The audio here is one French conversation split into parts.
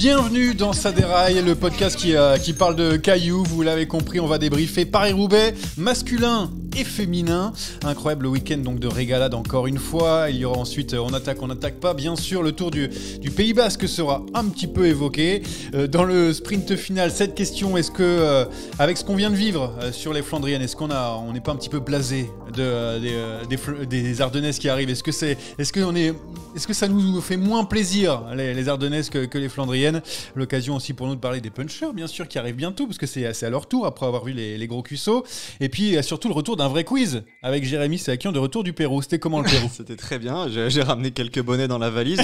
Bienvenue dans Ça déraille, le podcast qui parle de cailloux. Vous l'avez compris, on va débriefer Paris-Roubaix, masculin et féminin. Incroyable week-end donc de régalade encore une fois. Il y aura ensuite on attaque pas. Bien sûr, le tour du Pays Basque sera un petit peu évoqué. Dans le sprint final, cette question, est-ce que, avec ce qu'on vient de vivre sur les Flandriennes, est-ce qu'on n'est pas un petit peu blasé des Ardennaises qui arrivent? Est-ce que ça nous fait moins plaisir, les Ardennaises, que les Flandriennes? L'occasion aussi pour nous de parler des punchers, bien sûr, qui arrivent bientôt, parce que c'est à leur tour, après avoir vu les gros cuissots. Et puis, surtout, le retour d'un vrai quiz, avec Jérémy Sakian de retour du Pérou. C'était comment le Pérou? C'était très bien, j'ai ramené quelques bonnets dans la valise.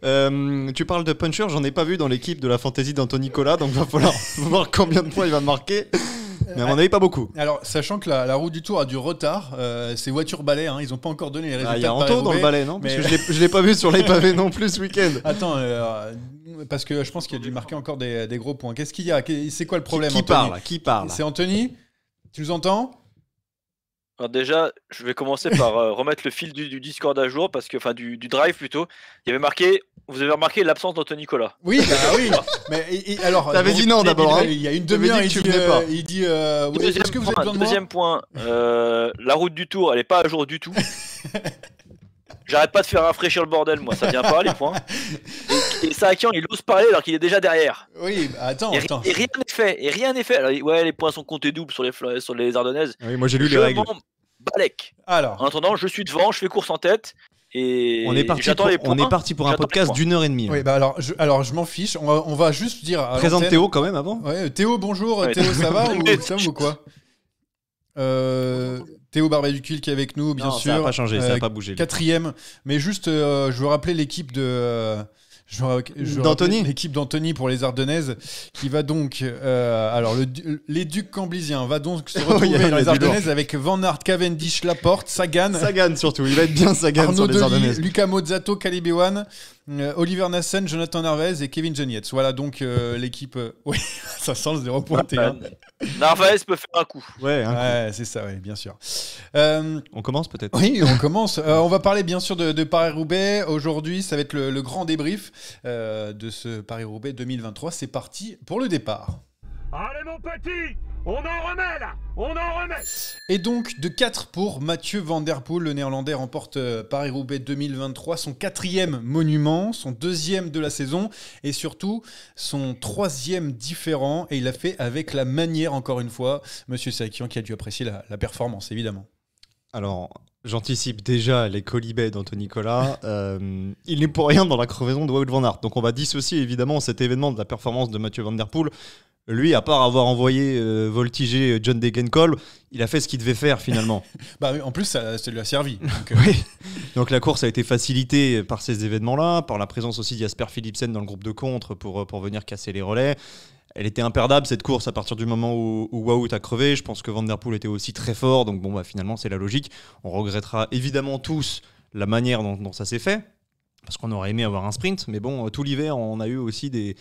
Tu parles de puncher, j'en ai pas vu dans l'équipe de la Fantasy d'Anthony Nicolas, donc va falloir voir combien de points il va marquer. Mais à mon avis, pas beaucoup. Alors, sachant que la route du Tour a du retard, c'est voiture balai, ils n'ont pas encore donné les résultats. Il y a Anto dans le balai, non? Parce que je l'ai pas vu sur les pavés non plus ce week-end. Attends, parce que je pense qu'il a dû marquer encore des gros points. Qu'est-ce qu'il y a? C'est quoi le problème? Qui parle? C'est Anthony? Tu nous entends? Alors déjà, je vais commencer par remettre le fil du Discord à jour, parce que, enfin du drive plutôt. Vous avez remarqué l'absence d'Anthony Nicolas. Oui, oui. Mais alors, t'avais dit non d'abord. Il y a une demi-heure, il dit est-ce que vous avez besoin de moi? Deuxième point, la route du Tour, elle est pas à jour du tout. J'arrête pas de faire rafraîchir le bordel, moi, ça vient pas les points. Et Sakian, il ose parler alors qu'il est déjà derrière. Oui, attends. Et rien n'est fait. Alors, ouais, les points sont comptés doubles sur les Ardennaises. Oui, moi j'ai lu les règles. Balek. Alors. En attendant, je suis devant, je fais course en tête. Et on est parti pour un podcast d'une heure et demie. Oui, bah alors je m'en fiche. On va juste dire. Présente Théo quand même avant. Ouais, Théo, bonjour. Ouais. Théo, ça va ou quoi? Théo Barbaducul qui est avec nous, bien sûr. Ça n'a pas changé, ça n'a pas bougé. Quatrième. Mais juste, je veux rappeler l'équipe d'Anthony. L'équipe d'Anthony pour les Ardennaises qui va donc alors les Ducs Camblisiens va donc se retrouver dans les Ardennaises avec Van Aert, Cavendish, Laporte, Sagan surtout, il va être bien Sagan Arnaud sur les Ardennaises. Luca Mozzato, Calibewan, Oliver Nassen, Jonathan Narvaez et Kevin Genietz. Voilà donc l'équipe. Oui, ça sent le 0.1. Narvaez peut faire un coup. Ouais, c'est ça, oui, bien sûr. On commence peut-être. Oui, on commence. On va parler bien sûr de Paris-Roubaix. Aujourd'hui, ça va être le grand débrief de ce Paris-Roubaix 2023. C'est parti pour le départ. Allez mon petit, on en remet là, on en remet. Et donc de 4 pour Mathieu Van Der Poel, le Néerlandais remporte Paris-Roubaix 2023, son 4e monument, son 2e de la saison et surtout son 3e différent, et il l'a fait avec la manière encore une fois. Monsieur Sakian qui a dû apprécier la performance évidemment. Alors, j'anticipe déjà les colibets d'Anthony Nicolas. Il n'est pour rien dans la crevaison de Wout van Aert. Donc on va dissocier évidemment cet événement de la performance de Mathieu Van Der Poel. Lui, à part avoir envoyé voltiger John Degenkolb, il a fait ce qu'il devait faire finalement. En plus, ça lui a servi. Donc, oui. Donc la course a été facilitée par ces événements-là, par la présence aussi de Jasper Philipsen dans le groupe de contre pour venir casser les relais. Elle était imperdable cette course à partir du moment où Wout a crevé. Je pense que Van Der Poel était aussi très fort, donc finalement c'est la logique. On regrettera évidemment tous la manière dont ça s'est fait, parce qu'on aurait aimé avoir un sprint, mais tout l'hiver on a eu aussi des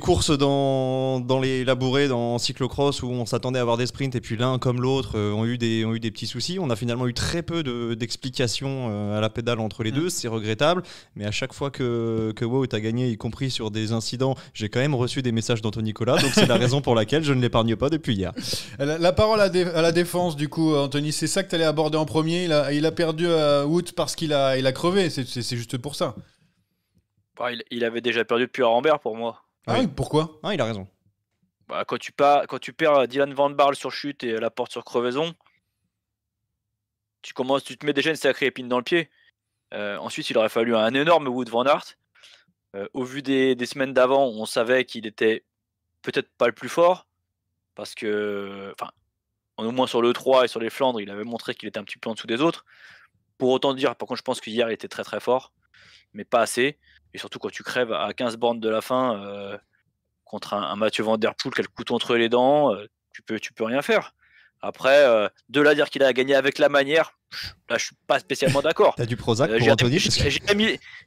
courses dans les labourés, en cyclocross, où on s'attendait à avoir des sprints, et puis l'un comme l'autre ont eu des petits soucis. On a finalement eu très peu d'explications à la pédale entre les deux, c'est regrettable, mais à chaque fois que Wout a gagné, y compris sur des incidents, j'ai quand même reçu des messages d'Anthony Nicolas, donc c'est la raison pour laquelle je ne l'épargne pas depuis hier. La parole à la défense, du coup, Anthony, c'est ça que tu allais aborder en premier. Il a perdu Wout parce qu'il a crevé, c'est juste pour ça. Il avait déjà perdu depuis Arambert pour moi. Ah oui, pourquoi? Il a raison. Quand tu perds Dylan Van Baarle sur chute et Laporte sur crevaison, tu te mets déjà une sacrée épine dans le pied. Ensuite, il aurait fallu un énorme Wout van Aert. Au vu des semaines d'avant, on savait qu'il était peut-être pas le plus fort, parce que, au moins sur le 3 et sur les Flandres, il avait montré qu'il était un petit peu en dessous des autres. Pour autant dire, par contre, je pense qu'hier, il était très très fort, mais pas assez. Et surtout quand tu crèves à 15 bornes de la fin contre un Mathieu Van Der Poel qui a le couteau entre les dents, tu peux rien faire. Après, de là à dire qu'il a gagné avec la manière, là je suis pas spécialement d'accord. T'as du Prozac pour Anthony?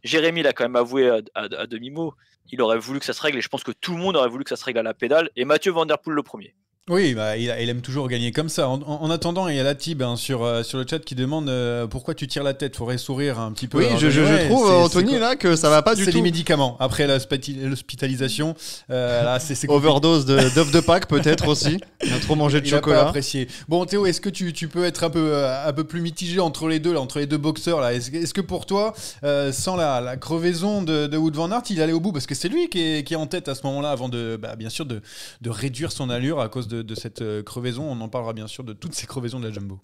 Jérémy l'a quand même avoué à demi-mot. Il aurait voulu que ça se règle, et je pense que tout le monde aurait voulu que ça se règle à la pédale, et Mathieu Van Der Poel le premier. Oui, bah, il aime toujours gagner comme ça. En attendant, il y a la Tib sur le chat qui demande pourquoi tu tires la tête. Faudrait sourire un petit peu. Oui, Alors, je trouve, Anthony, là, que ça va pas du tout. C'est les médicaments. Après l'hospitalisation, là, c'est compliqué. Overdose d'œufs de Pâques, peut-être aussi. Il a trop mangé de chocolat. Il a pas apprécié. Bon, Théo, est-ce que tu peux être un peu plus mitigé entre les deux boxeurs là? Est-ce que pour toi, sans la crevaison de Wout van Aert, il allait au bout? Parce que c'est lui qui est en tête à ce moment-là, avant bien sûr de réduire son allure à cause de cette crevaison. On en parlera bien sûr de toutes ces crevaisons de la Jumbo.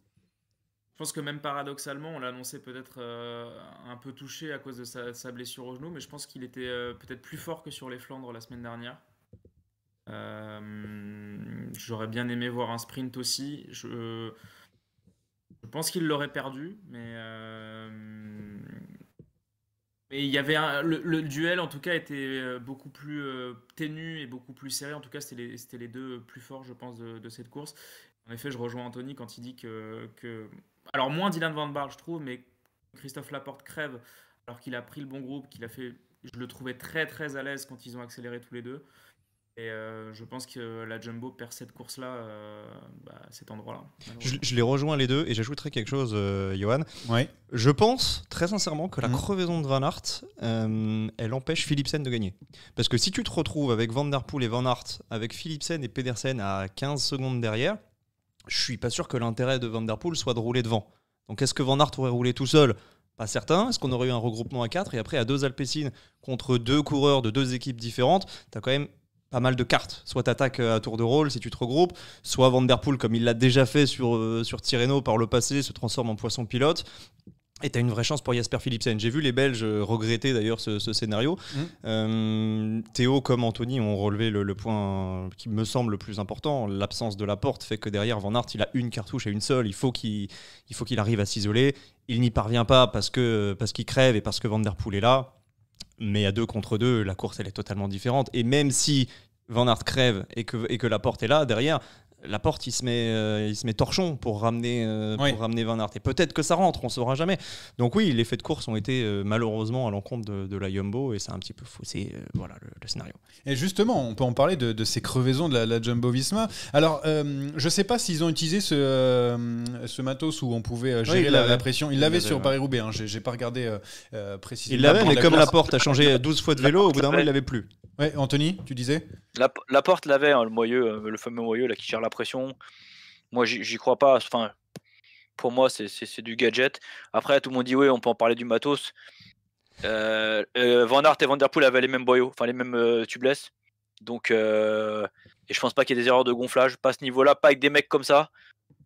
Je pense que même paradoxalement, on l'a annoncé peut-être un peu touché à cause de sa blessure au genou, mais je pense qu'il était peut-être plus fort que sur les Flandres la semaine dernière. J'aurais bien aimé voir un sprint aussi. Je pense qu'il l'aurait perdu, mais il y avait le duel en tout cas était beaucoup plus ténu et beaucoup plus serré. En tout cas, c'était les deux plus forts, je pense, de cette course. En effet, je rejoins Anthony quand il dit que alors moins Dylan Van Baarle, je trouve, mais Christophe Laporte crève alors qu'il a pris le bon groupe, je le trouvais très très à l'aise quand ils ont accéléré tous les deux. Et je pense que la Jumbo perd cette course-là à cet endroit-là. Je les rejoins les deux et j'ajouterai quelque chose, Johan. Ouais. Je pense très sincèrement que la crevaison de Van Aert, elle empêche Philipsen de gagner. Parce que si tu te retrouves avec Van der Poel et Van Aert, avec Philipsen et Pedersen à 15 secondes derrière, je suis pas sûr que l'intérêt de Van der Poel soit de rouler devant. Donc est-ce que Van Aert aurait roulé tout seul ? Pas certain. Est-ce qu'on aurait eu un regroupement à 4 et après à 2 Alpecin contre 2 coureurs de 2 équipes différentes, t'as quand même pas mal de cartes. Soit t'attaques à tour de rôle si tu te regroupes, soit Van der Poel, comme il l'a déjà fait sur Tirreno par le passé, se transforme en poisson pilote. Et t'as une vraie chance pour Jasper Philipsen. J'ai vu les Belges regretter d'ailleurs ce scénario. Théo comme Anthony ont relevé le point qui me semble le plus important. L'absence de Laporte fait que derrière Van Aert, il a une cartouche et une seule. Il faut qu'il arrive à s'isoler. Il n'y parvient pas parce qu'il crève et parce que Van der Poel est là. Mais à 2 contre 2, la course elle est totalement différente. Et même si Van Aert crève et que Laporte est là, derrière, Laporte il se met torchon pour ramener Van Aert. Et peut-être que ça rentre, on ne saura jamais. Donc oui, les faits de course ont été malheureusement à l'encontre de la Jumbo et ça a un petit peu faussé le scénario. Et justement, on peut en parler de ces crevaisons de la Jumbo-Visma. Alors, je ne sais pas s'ils ont utilisé ce matos où on pouvait gérer la pression. Ils l'avaient sur Paris-Roubaix, hein. J'ai pas regardé précisément. Il l'avait, mais comme Laporte a changé 12 fois de vélo, au bout d'un moment, il l'avait plus. Ouais, Anthony, tu disais ? Laporte l'avait, hein, le fameux moyeu là, qui gère la pression. Moi, j'y crois pas. Enfin, pour moi, c'est du gadget. Après, tout le monde dit oui, on peut en parler du matos. Van Aert et Van der Poel avaient les mêmes boyaux, enfin les mêmes tubeless. Donc, et je pense pas qu'il y ait des erreurs de gonflage, pas à ce niveau-là, pas avec des mecs comme ça.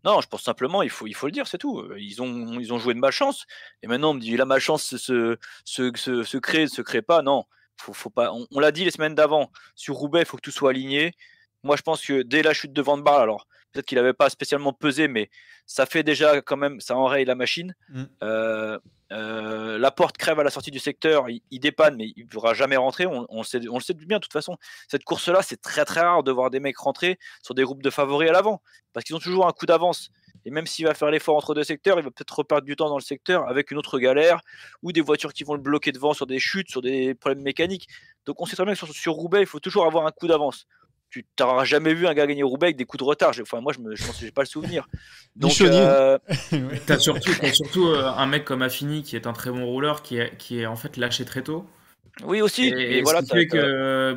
Non, je pense simplement, il faut le dire, c'est tout. Ils ont joué de malchance. Et maintenant, on me dit la malchance se crée pas. Non. Faut pas. On l'a dit les semaines d'avant, sur Roubaix, il faut que tout soit aligné. Moi, je pense que dès la chute de Van Baarle, alors peut-être qu'il n'avait pas spécialement pesé, mais ça fait déjà quand même, ça enraye la machine. Laporte crève à la sortie du secteur, il dépanne, mais il ne pourra jamais rentrer. On le sait bien, de toute façon. Cette course-là, c'est très très rare de voir des mecs rentrer sur des groupes de favoris à l'avant, parce qu'ils ont toujours un coup d'avance. Et même s'il va faire l'effort entre 2 secteurs, il va peut-être reperdre du temps dans le secteur avec une autre galère ou des voitures qui vont le bloquer devant sur des chutes, sur des problèmes mécaniques. Donc on sait très bien que sur Roubaix, il faut toujours avoir un coup d'avance. Tu n'auras jamais vu un gars gagner Roubaix avec des coups de retard. Moi, je pense que j'ai pas le souvenir. Donc, t'as surtout un mec comme Affini qui est un très bon rouleur qui est en fait lâché très tôt. Oui aussi. Et voilà, ce qui fait que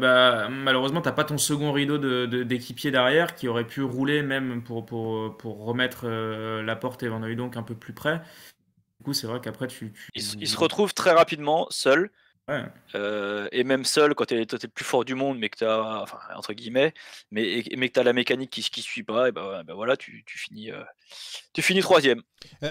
malheureusement t'as pas ton second rideau d'équipier derrière qui aurait pu rouler même pour remettre Laporte et Van Hooijdonk un peu plus près. Du coup, c'est vrai qu'après il se retrouve très rapidement seul. Ouais. Et même seul quand t'es le plus fort du monde mais que t'as, enfin, entre guillemets, mais que t'as la mécanique qui suit pas, et voilà, tu finis 3e.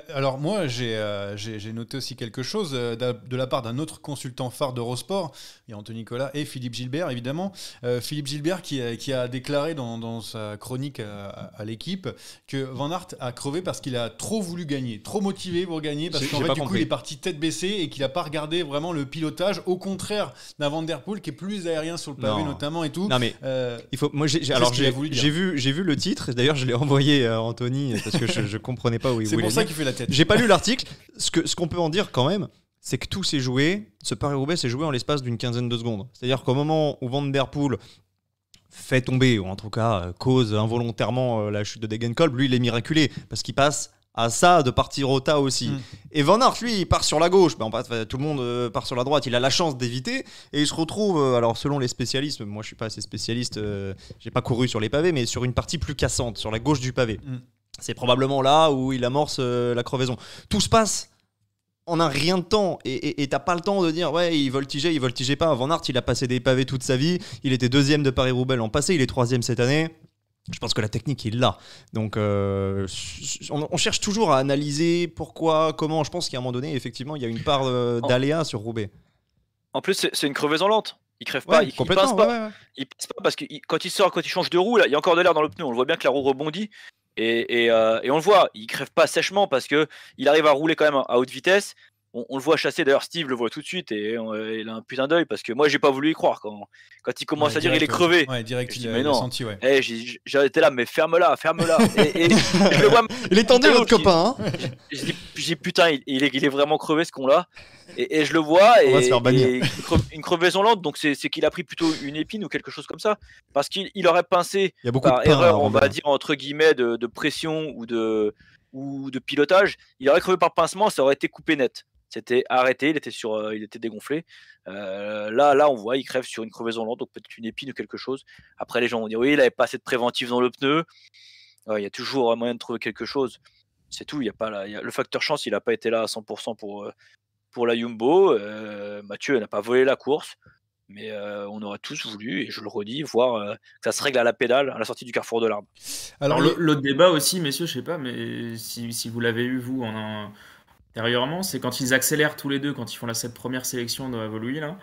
Alors moi j'ai noté aussi quelque chose de la part d'un autre consultant phare d'Eurosport. Il y a Anthony Nicolas et Philippe Gilbert évidemment. Philippe Gilbert qui a déclaré dans sa chronique à l'équipe que Van Aert a crevé parce qu'il a trop voulu gagner, trop motivé pour gagner, parce qu'en fait du coup il est parti tête baissée et qu'il a pas regardé vraiment le pilotage, au contraire d'un Van der Poel qui est plus aérien sur le pavé notamment et tout. Non mais il faut, moi j'ai vu le titre, d'ailleurs je l'ai envoyé à Anthony parce que je comprenais pas où il voulait. C'est pour ça qu'il fait la tête. J'ai pas lu l'article. Ce qu'on peut en dire quand même, c'est que tout s'est joué. Ce Paris-Roubaix s'est joué en l'espace d'une quinzaine de secondes. C'est-à-dire qu'au moment où Van der Poel fait tomber, ou en tout cas cause involontairement la chute de Degenkolb, lui il est miraculé, parce qu'il passe à ça de partir au tas aussi. Et Van Aert, lui, il part sur la gauche. Tout le monde part sur la droite. Il a la chance d'éviter. Et il se retrouve, alors selon les spécialistes, moi je suis pas assez spécialiste, j'ai pas couru sur les pavés, mais sur une partie plus cassante, sur la gauche du pavé. C'est probablement là où il amorce la crevaison. Tout se passe en un rien de temps. Et t'as pas le temps de dire, ouais, il voltigeait pas. Van Aert, il a passé des pavés toute sa vie. Il était 2e de Paris-Roubaix l'an passé. Il est 3e cette année. Je pense que la technique, il l'a. Donc, on cherche toujours à analyser pourquoi, comment. Je pense qu'à un moment donné, effectivement, il y a une part d'aléa sur Roubaix. En plus, c'est une crevaison lente. Il crève pas, il pince pas. Ouais. Il pince pas parce que quand il change de roue, là, il y a encore de l'air dans le pneu. On le voit bien que la roue rebondit. Et on le voit, il crève pas sèchement parce que il arrive à rouler quand même à haute vitesse. On le voit chasser, d'ailleurs Steve le voit tout de suite et il a un putain d'œil parce que moi j'ai pas voulu y croire quand il commence à dire il est crevé. Ouais, direct, il a senti, ouais. J'ai été là, mais ferme-la. et je le vois. Il est tendu votre copain. Hein. Je dis putain, il est vraiment crevé ce con-là. Et je le vois, on va se faire bannir. Une crevaison lente, donc c'est qu'il a pris plutôt une épine ou quelque chose comme ça. Parce qu'il aurait pincé par erreur, on va dire entre guillemets, de pression ou de pilotage. Il aurait crevé par pincement, ça aurait été coupé net. C'était arrêté, il était dégonflé. Là, on voit, il crève sur une crevaison lente, donc peut-être une épine ou quelque chose. Après, les gens vont dire, oui, il n'avait pas assez de préventif dans le pneu. Il y a toujours un moyen de trouver quelque chose. C'est tout. Le facteur chance, il n'a pas été là à 100% pour la Jumbo. Mathieu n'a pas volé la course. Mais on aurait tous voulu, et je le redis, voir que ça se règle à la pédale, à la sortie du carrefour de l'Arbre. Alors l'autre débat aussi, messieurs, je sais pas, mais si vous l'avez eu, vous, intérieurement, c'est quand ils accélèrent tous les deux, quand ils font cette première sélection de Voluy, là.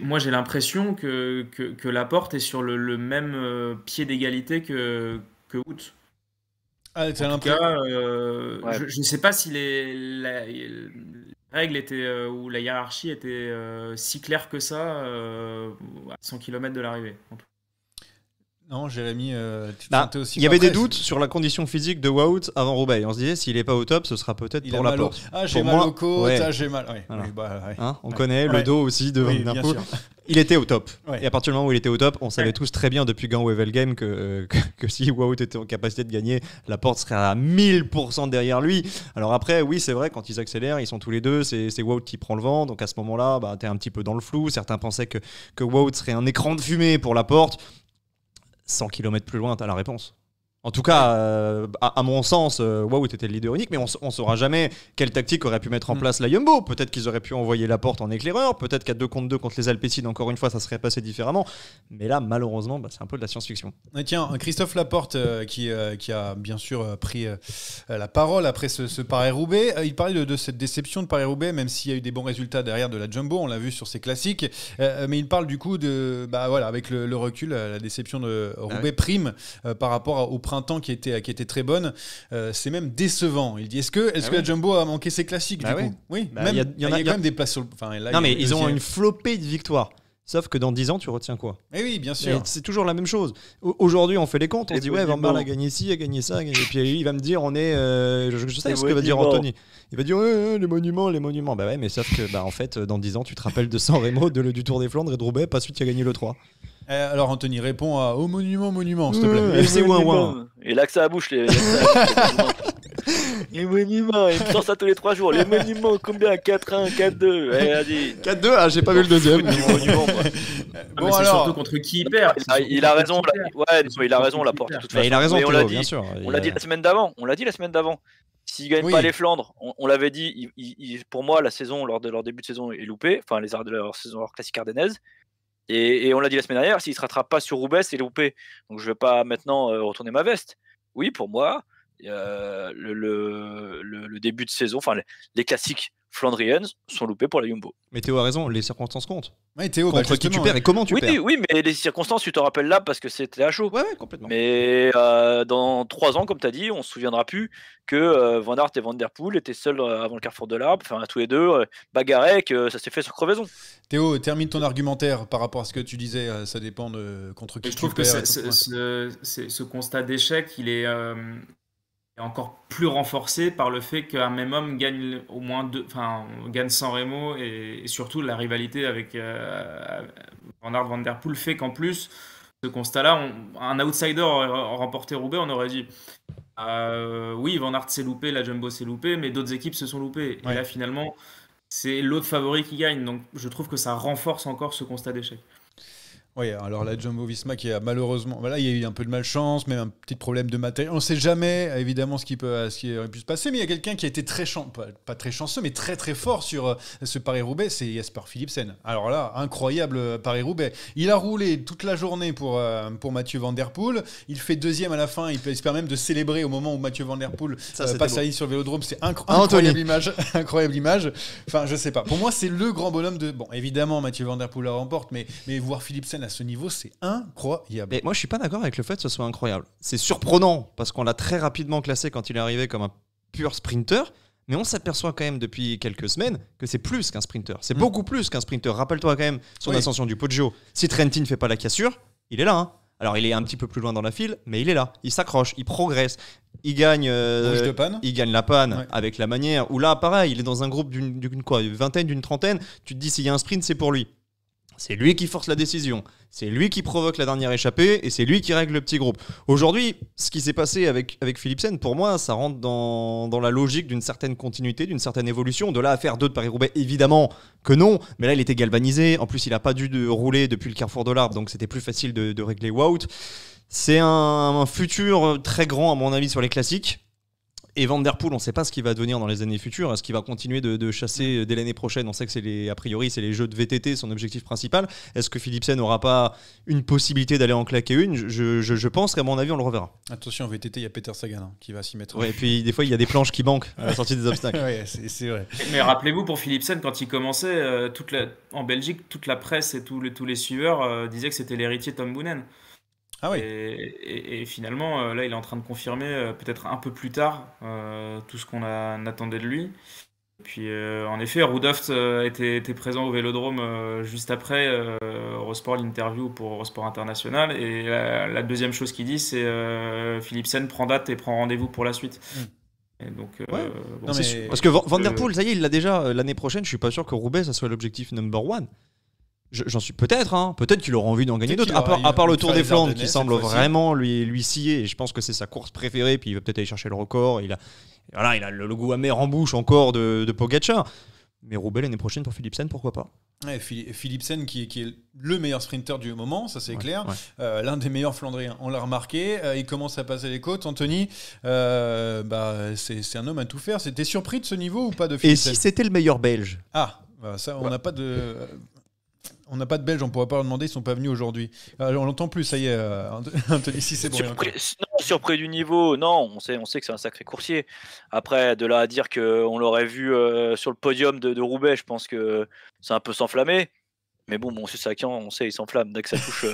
Moi, j'ai l'impression que Laporte est sur le même pied d'égalité que Wout. Ah, t'as en tout cas, je ne sais pas si la règle était ou la hiérarchie était si claire que ça à 100 km de l'arrivée. Non, Jérémy, tu sentais aussi. Il y avait des doutes sur la condition physique de Wout avant Roubaix. On se disait, s'il n'est pas au top, ce sera peut-être pour Laporte. J'ai mal aux côtes, j'ai mal. Ouais. Voilà. On connaît le dos aussi de Van Der Poel. Il était au top. Ouais. Et à partir du moment où il était au top, on savait tous très bien depuis Gand-Wevelgem que si Wout était en capacité de gagner, Laporte serait à 1000% derrière lui. Alors après, oui, c'est vrai, quand ils accélèrent, ils sont tous les deux, c'est Wout qui prend le vent. Donc à ce moment-là, t'es un petit peu dans le flou. Certains pensaient que Wout serait un écran de fumée pour Laporte. 100 km plus loin, t'as la réponse. En tout cas, à mon sens, Wout était le leader unique, mais on ne saura jamais quelle tactique aurait pu mettre en place la Jumbo. Peut-être qu'ils auraient pu envoyer Laporte en éclaireur, peut-être qu'à 2 contre 2 contre les Alpecides, encore une fois, ça serait passé différemment. Mais là, malheureusement, c'est un peu de la science-fiction. Et tiens, Christophe Laporte, qui a bien sûr pris la parole après ce Paris-Roubaix, il parlait de cette déception de Paris-Roubaix, même s'il y a eu des bons résultats derrière de la Jumbo, on l'a vu sur ses classiques. Mais il parle du coup avec le recul, la déception de Roubaix prime par rapport au printemps qui était très bonne. C'est même décevant. Il dit est-ce que la Jumbo a manqué ses classiques du coup? Oui, il y a quand même des places sur le... Non mais ils ont une flopée de victoires. Sauf que dans 10 ans, tu retiens quoi? Eh oui, bien sûr. C'est toujours la même chose. Aujourd'hui, on fait les comptes, on se dit ouais, Van Baarle a gagné ci, a gagné ça, et puis il va me dire on est je sais ce que va dire Anthony. Il va dire les monuments. Bah ouais, mais sauf que en fait, dans 10 ans, tu te rappelles de San Remo, du Tour des Flandres et de Roubaix, pas celui qui a gagné le 3. Alors Anthony, réponds au monument, s'il te plaît. FC Ouin. Et là que ça bouche les monuments, il me sort ça tous les 3 jours. Les monuments, combien? 4-1, 4-2. Vas-y. 4-2, j'ai pas vu le deuxième. Bon, alors, surtout contre qui il perd. Il a raison. Il a raison, Laporte. De toute façon. Il a raison, bien sûr. On l'a dit la semaine d'avant. S'il gagne pas les Flandres, on l'avait dit. Pour moi, la saison, lors de leur début de saison, est loupée. Enfin, les arts de leur saison, leur classique ardennaise. Et on l'a dit la semaine dernière, s'il ne se rattrape pas sur Roubaix, c'est loupé. Donc je ne vais pas maintenant retourner ma veste. Oui, pour moi, le début de saison, enfin les classiques flandriennes sont loupés pour la Jumbo. Mais Théo a raison, les circonstances comptent. Ouais, Théo, contre qui tu perds et comment tu perds. Oui, mais les circonstances, tu te rappelles là parce que c'était à chaud. Ouais, complètement. Mais dans 3 ans, comme tu as dit, on ne se souviendra plus que Van Aert et Van Der Poel étaient seuls avant le carrefour de l'Arbre, enfin tous les deux bagarraient, que ça s'est fait sur crevaison. Théo, termine ton argumentaire par rapport à ce que tu disais, ça dépend de contre qui tu perds. Je trouve que ce constat d'échec, il est est encore plus renforcé par le fait qu'un même homme gagne au moins gagne San Remo et surtout la rivalité avec Van Aert, Van Der Poel fait qu'en plus, ce constat-là, un outsider aurait remporté Roubaix, on aurait dit oui, Van Aert s'est loupé, la Jumbo s'est loupé, mais d'autres équipes se sont loupées. Ouais. Et là, finalement, c'est l'autre favori qui gagne. Donc, je trouve que ça renforce encore ce constat d'échec. Oui, alors la Jumbo-Visma qui a malheureusement... Voilà, il y a eu un peu de malchance, même un petit problème de matériel. On ne sait jamais, évidemment, ce qui aurait pu se passer, mais il y a quelqu'un qui a été pas très chanceux, mais très très fort sur ce Paris-Roubaix, c'est Jasper Philipsen. Alors là, incroyable Paris-Roubaix. Il a roulé toute la journée pour Mathieu Van Der Poel. Il fait deuxième à la fin. Il espère même de célébrer au moment où Mathieu Van Der Poel passe la ligne sur le Vélodrome. C'est incroyable image. Incroyable image. Enfin, je sais pas. Pour moi, c'est le grand bonhomme de... Bon, évidemment, Mathieu Van Der Poel la remporte, mais voir Philipsen à ce niveau, c'est incroyable. Mais moi, je suis pas d'accord avec le fait que ce soit incroyable. C'est surprenant parce qu'on l'a très rapidement classé quand il est arrivé comme un pur sprinter. Mais on s'aperçoit quand même depuis quelques semaines que c'est plus qu'un sprinter. C'est beaucoup plus qu'un sprinter. Rappelle-toi quand même son ascension du Poggio. Si Trentin ne fait pas la cassure, il est là. Hein. Alors, il est un petit peu plus loin dans la file, mais il est là. Il s'accroche, il progresse. Il gagne, il gagne la panne avec la manière. Ou là, pareil, il est dans un groupe d'une vingtaine, d'une trentaine. Tu te dis, s'il y a un sprint, c'est pour lui. C'est lui qui force la décision, c'est lui qui provoque la dernière échappée et c'est lui qui règle le petit groupe. Aujourd'hui, ce qui s'est passé avec Philipsen, pour moi, ça rentre dans la logique d'une certaine continuité, d'une certaine évolution. De là à faire 2 de Paris-Roubaix, évidemment que non, mais là il était galvanisé. En plus, il n'a pas dû rouler depuis le carrefour de l'Arbre, donc c'était plus facile de régler Wout. C'est un futur très grand, à mon avis, sur les classiques. Et Van Der Poel, on ne sait pas ce qu'il va devenir dans les années futures. Est-ce qu'il va continuer de chasser dès l'année prochaine? On sait que a priori, c'est les jeux de VTT, son objectif principal. Est-ce que Philipsen n'aura pas une possibilité d'aller en claquer une? Je pense qu'à mon avis, on le reverra. Attention, en VTT, il y a Peter Sagan qui va s'y mettre. Ouais, et puis, des fois, il y a des planches qui manquent à la sortie des obstacles. Ouais, c'est vrai. Mais rappelez-vous, pour Philipsen, quand il commençait, en Belgique, toute la presse et tous les suiveurs disaient que c'était l'héritier Tom Boonen. Ah oui. Et finalement, là, il est en train de confirmer, peut-être un peu plus tard, tout ce qu'on attendait de lui. Et puis, en effet, Rudolph était présent au Vélodrome juste après Eurosport, l'interview pour Eurosport International. Et la deuxième chose qu'il dit, c'est Philipsen prend date et prend rendez-vous pour la suite. Et donc, parce que Van Der Poel, ça y est, il l'a déjà l'année prochaine. Je suis pas sûr que Roubaix, ça soit l'objectif number one. J'en suis peut-être qu'il aura envie d'en gagner d'autres, à part le Tour des Flandres qui semble vraiment lui scier, et je pense que c'est sa course préférée, puis il va peut-être aller chercher le record. Il a le goût amer en bouche encore de Pogacar. Mais Roubaix l'année prochaine pour Philipsen, pourquoi pas? Ouais, Philipsen qui est le meilleur sprinter du moment, ça c'est clair. Ouais. L'un des meilleurs Flandriens, on l'a remarqué. Il commence à passer les côtes. Anthony, c'est un homme à tout faire. T'es surpris de ce niveau ou pas de Philipsen? Et si c'était le meilleur Belge? Ça, on n'a pas de... On n'a pas de Belges, on ne pourra pas leur demander, ils ne sont pas venus aujourd'hui. On l'entend plus, ça y est, Anthony, si c'est bon. Surpris du niveau, non, on sait que c'est un sacré coursier. Après, de là à dire qu'on l'aurait vu sur le podium de Roubaix, je pense que c'est un peu s'enflammer. Mais bon, c'est Sakian, on sait, il s'enflamme. Dès que ça touche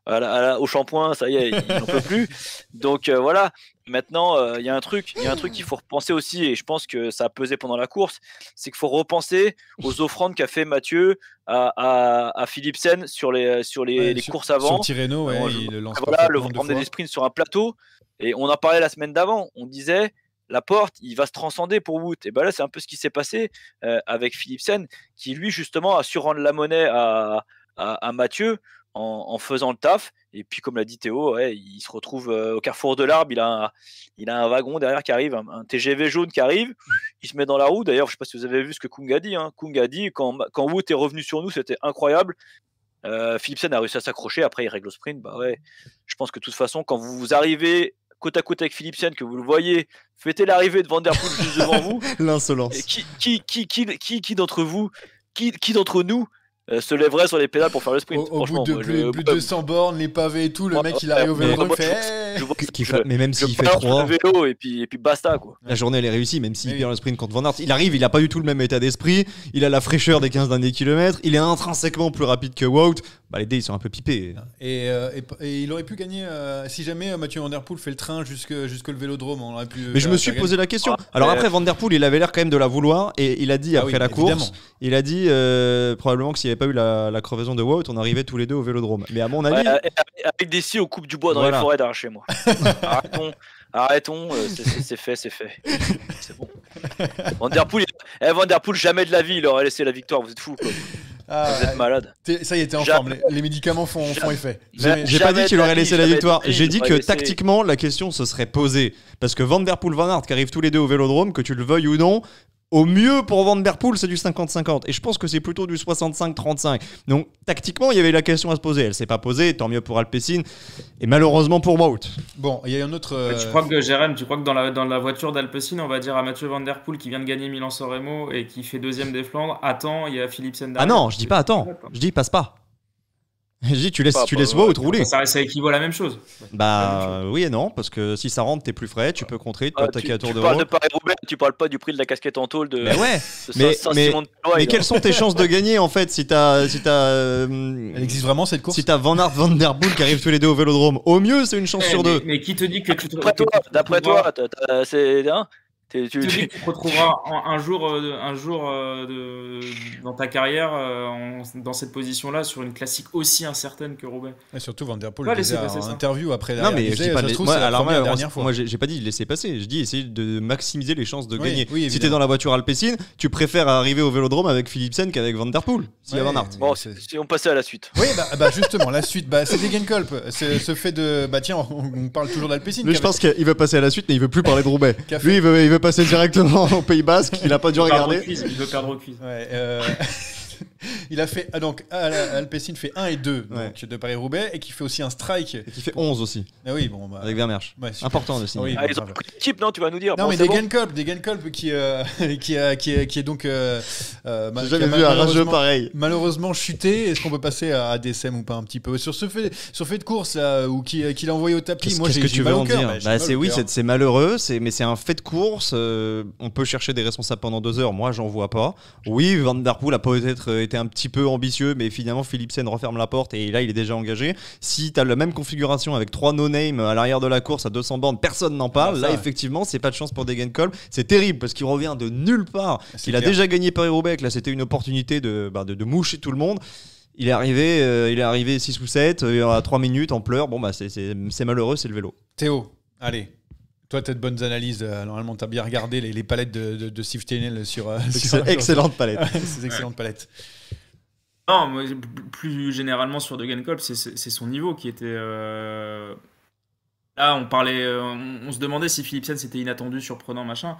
au shampoing, ça y est, il n'en peut plus. Donc voilà. Maintenant, il y a un truc qu'il faut repenser aussi, et je pense que ça a pesé pendant la course, c'est qu'il faut repenser aux offrandes qu'a fait Mathieu à Philipsen sur les courses avant. Sur Tirreno, il le lance le ramener des sprints sur un plateau, et on en parlait la semaine d'avant. On disait Laporte, il va se transcender pour Wout. Et ben là, c'est un peu ce qui s'est passé avec Philipsen, qui lui justement a su rendre la monnaie à Mathieu en faisant le taf. Et puis, comme l'a dit Théo, il se retrouve au carrefour de l'Arbre. Il a un wagon derrière qui arrive, un TGV jaune qui arrive. Il se met dans la roue. D'ailleurs, je ne sais pas si vous avez vu ce que Kung a dit. Kung a dit quand Wout est revenu sur nous, c'était incroyable. Philipsen a réussi à s'accrocher. Après, il règle le sprint. Je pense que de toute façon, quand vous arrivez côte à côte avec Philipsen, que vous le voyez fêter l'arrivée de Van Der Poel juste devant vous, l'insolence. Qui d'entre vous, qui d'entre nous se lèverait sur les pédales pour faire le sprint? Au bout de plus de 100 bornes, les pavés et tout, le mec il arrive au vélo, il fait mais même s'il fait 3 vélo et puis basta quoi. La journée elle est réussie, même s'il perd le sprint contre Van Aert. Il arrive, il a pas du tout le même état d'esprit, il a la fraîcheur des 15 derniers kilomètres, il est intrinsèquement plus rapide que Wout. les dés ils sont un peu pipés. Et il aurait pu gagner si jamais Mathieu Van Der Poel fait le train jusque le Vélodrome. On aurait pu. Mais je me suis posé la question. Alors après, Van Der Poel, il avait l'air quand même de la vouloir et il a dit après la course, il a dit probablement que s'il n'y avait pas eu la crevaison de Wout, on arrivait tous les deux au Vélodrome. Mais à mon avis, avec des scies aux coupes du bois dans les forêts derrière chez moi. Arrêtons, c'est fait. C'est bon. Van Der Poel, jamais de la vie, il aurait laissé la victoire. Vous êtes fous, quoi. Vous êtes malade. Ça y est, t'es en forme. Les médicaments font effet. J'ai pas dit qu'il aurait laissé la victoire. J'ai dit que tactiquement, la question se serait posée. Parce que Van Der Poel, Van Aert qui arrivent tous les deux au Vélodrome, que tu le veuilles ou non, au mieux pour Van Der Poel, c'est du 50-50. Et je pense que c'est plutôt du 65-35. Donc tactiquement, il y avait la question à se poser. Elle s'est pas posée, tant mieux pour Alpecin. Et malheureusement pour Wout. Bon, il y a un autre. Tu crois que Jérém, dans la voiture d'Alpecin, on va dire à Mathieu Van Der Poel qui vient de gagner Milan-San Remo et qui fait deuxième des Flandres, attends, il y a Philipsen derrière. Ah non, je dis pas attends. Je dis passe pas. Je dis tu laisses Wout rouler. Ça équivaut à la même chose. Oui et non, parce que si ça rentre, t'es plus frais, tu peux contrer, tu peux attaquer à tour de rôle. Tu parles de Paris-Roubaix, tu parles pas du prix de la casquette en tôle de. Mais ouais. Mais quelles sont tes chances de gagner en fait si t'as Elle existe vraiment cette course. Si t'as Van Aert, Van Der Poel qui arrivent tous les deux au Vélodrome, au mieux c'est une chance sur deux. Mais qui te dit que tu te. D'après toi, c'est. Tu te retrouveras un jour dans ta carrière dans cette position-là sur une classique aussi incertaine que Roubaix. Et surtout Van Der Poel disait en interview après la. Non mais je dis pas dernière fois. Moi j'ai pas dit laisser passer. Je dis essayer de maximiser les chances de gagner. Si t'es dans la voiture Alpecin, tu préfères arriver au Vélodrome avec Philipsen qu'avec Van Der Poel. Si Van Aert. Bon, si on passait à la suite. Oui, justement la suite, c'est Degenkolb. Ce fait de tiens, on parle toujours d'Alpecin. Mais je pense qu'il veut passer à la suite, mais il veut plus parler de Roubaix. Lui il veut passer directement au Pays Basque, il a pas dû regarder. Il veut perdre au quiz. Il a fait donc Alpecin fait 1 et 2 donc, de Paris-Roubaix et qui fait aussi un strike et qui fait 11 aussi. Ah oui, avec Vermeersch. Important de signer. Ils ont pris l'équipe, non, tu vas nous dire. Non, mais Degenkolb qui est donc j'ai jamais vu un rageux pareil. Malheureusement chuté. Est-ce qu'on peut passer à DSM ou pas un petit peu sur ce fait de course là où qu'il a envoyé au tapis? Moi, j'ai mal au cœur. C'est malheureux, mais c'est un fait de course. On peut chercher des responsables pendant 2 heures. Moi, j'en vois pas. Oui, Van Der Poel a peut-être été un petit peu ambitieux, mais finalement Philipsen referme la porte et là il est déjà engagé. Si tu as la même configuration avec 3 no-name à l'arrière de la course à 200 bornes, personne n'en parle. Là effectivement c'est pas de chance pour Degenkolb. C'est terrible parce qu'il revient de nulle part. Il a déjà gagné Paris-Roubaix. Là c'était une opportunité de moucher tout le monde. Il est arrivé 6 ou 7 à 3 minutes en pleurs. Bon c'est malheureux, c'est le vélo. Théo, allez. Toi, tu as de bonnes analyses. Normalement, tu as bien regardé les palettes de Steve Tenel sur excellentes palettes. Ces excellentes palettes. Non, moi, plus généralement sur Degenkolb, c'est son niveau qui était. Là, on se demandait si Philipsen c'était inattendu, surprenant, machin.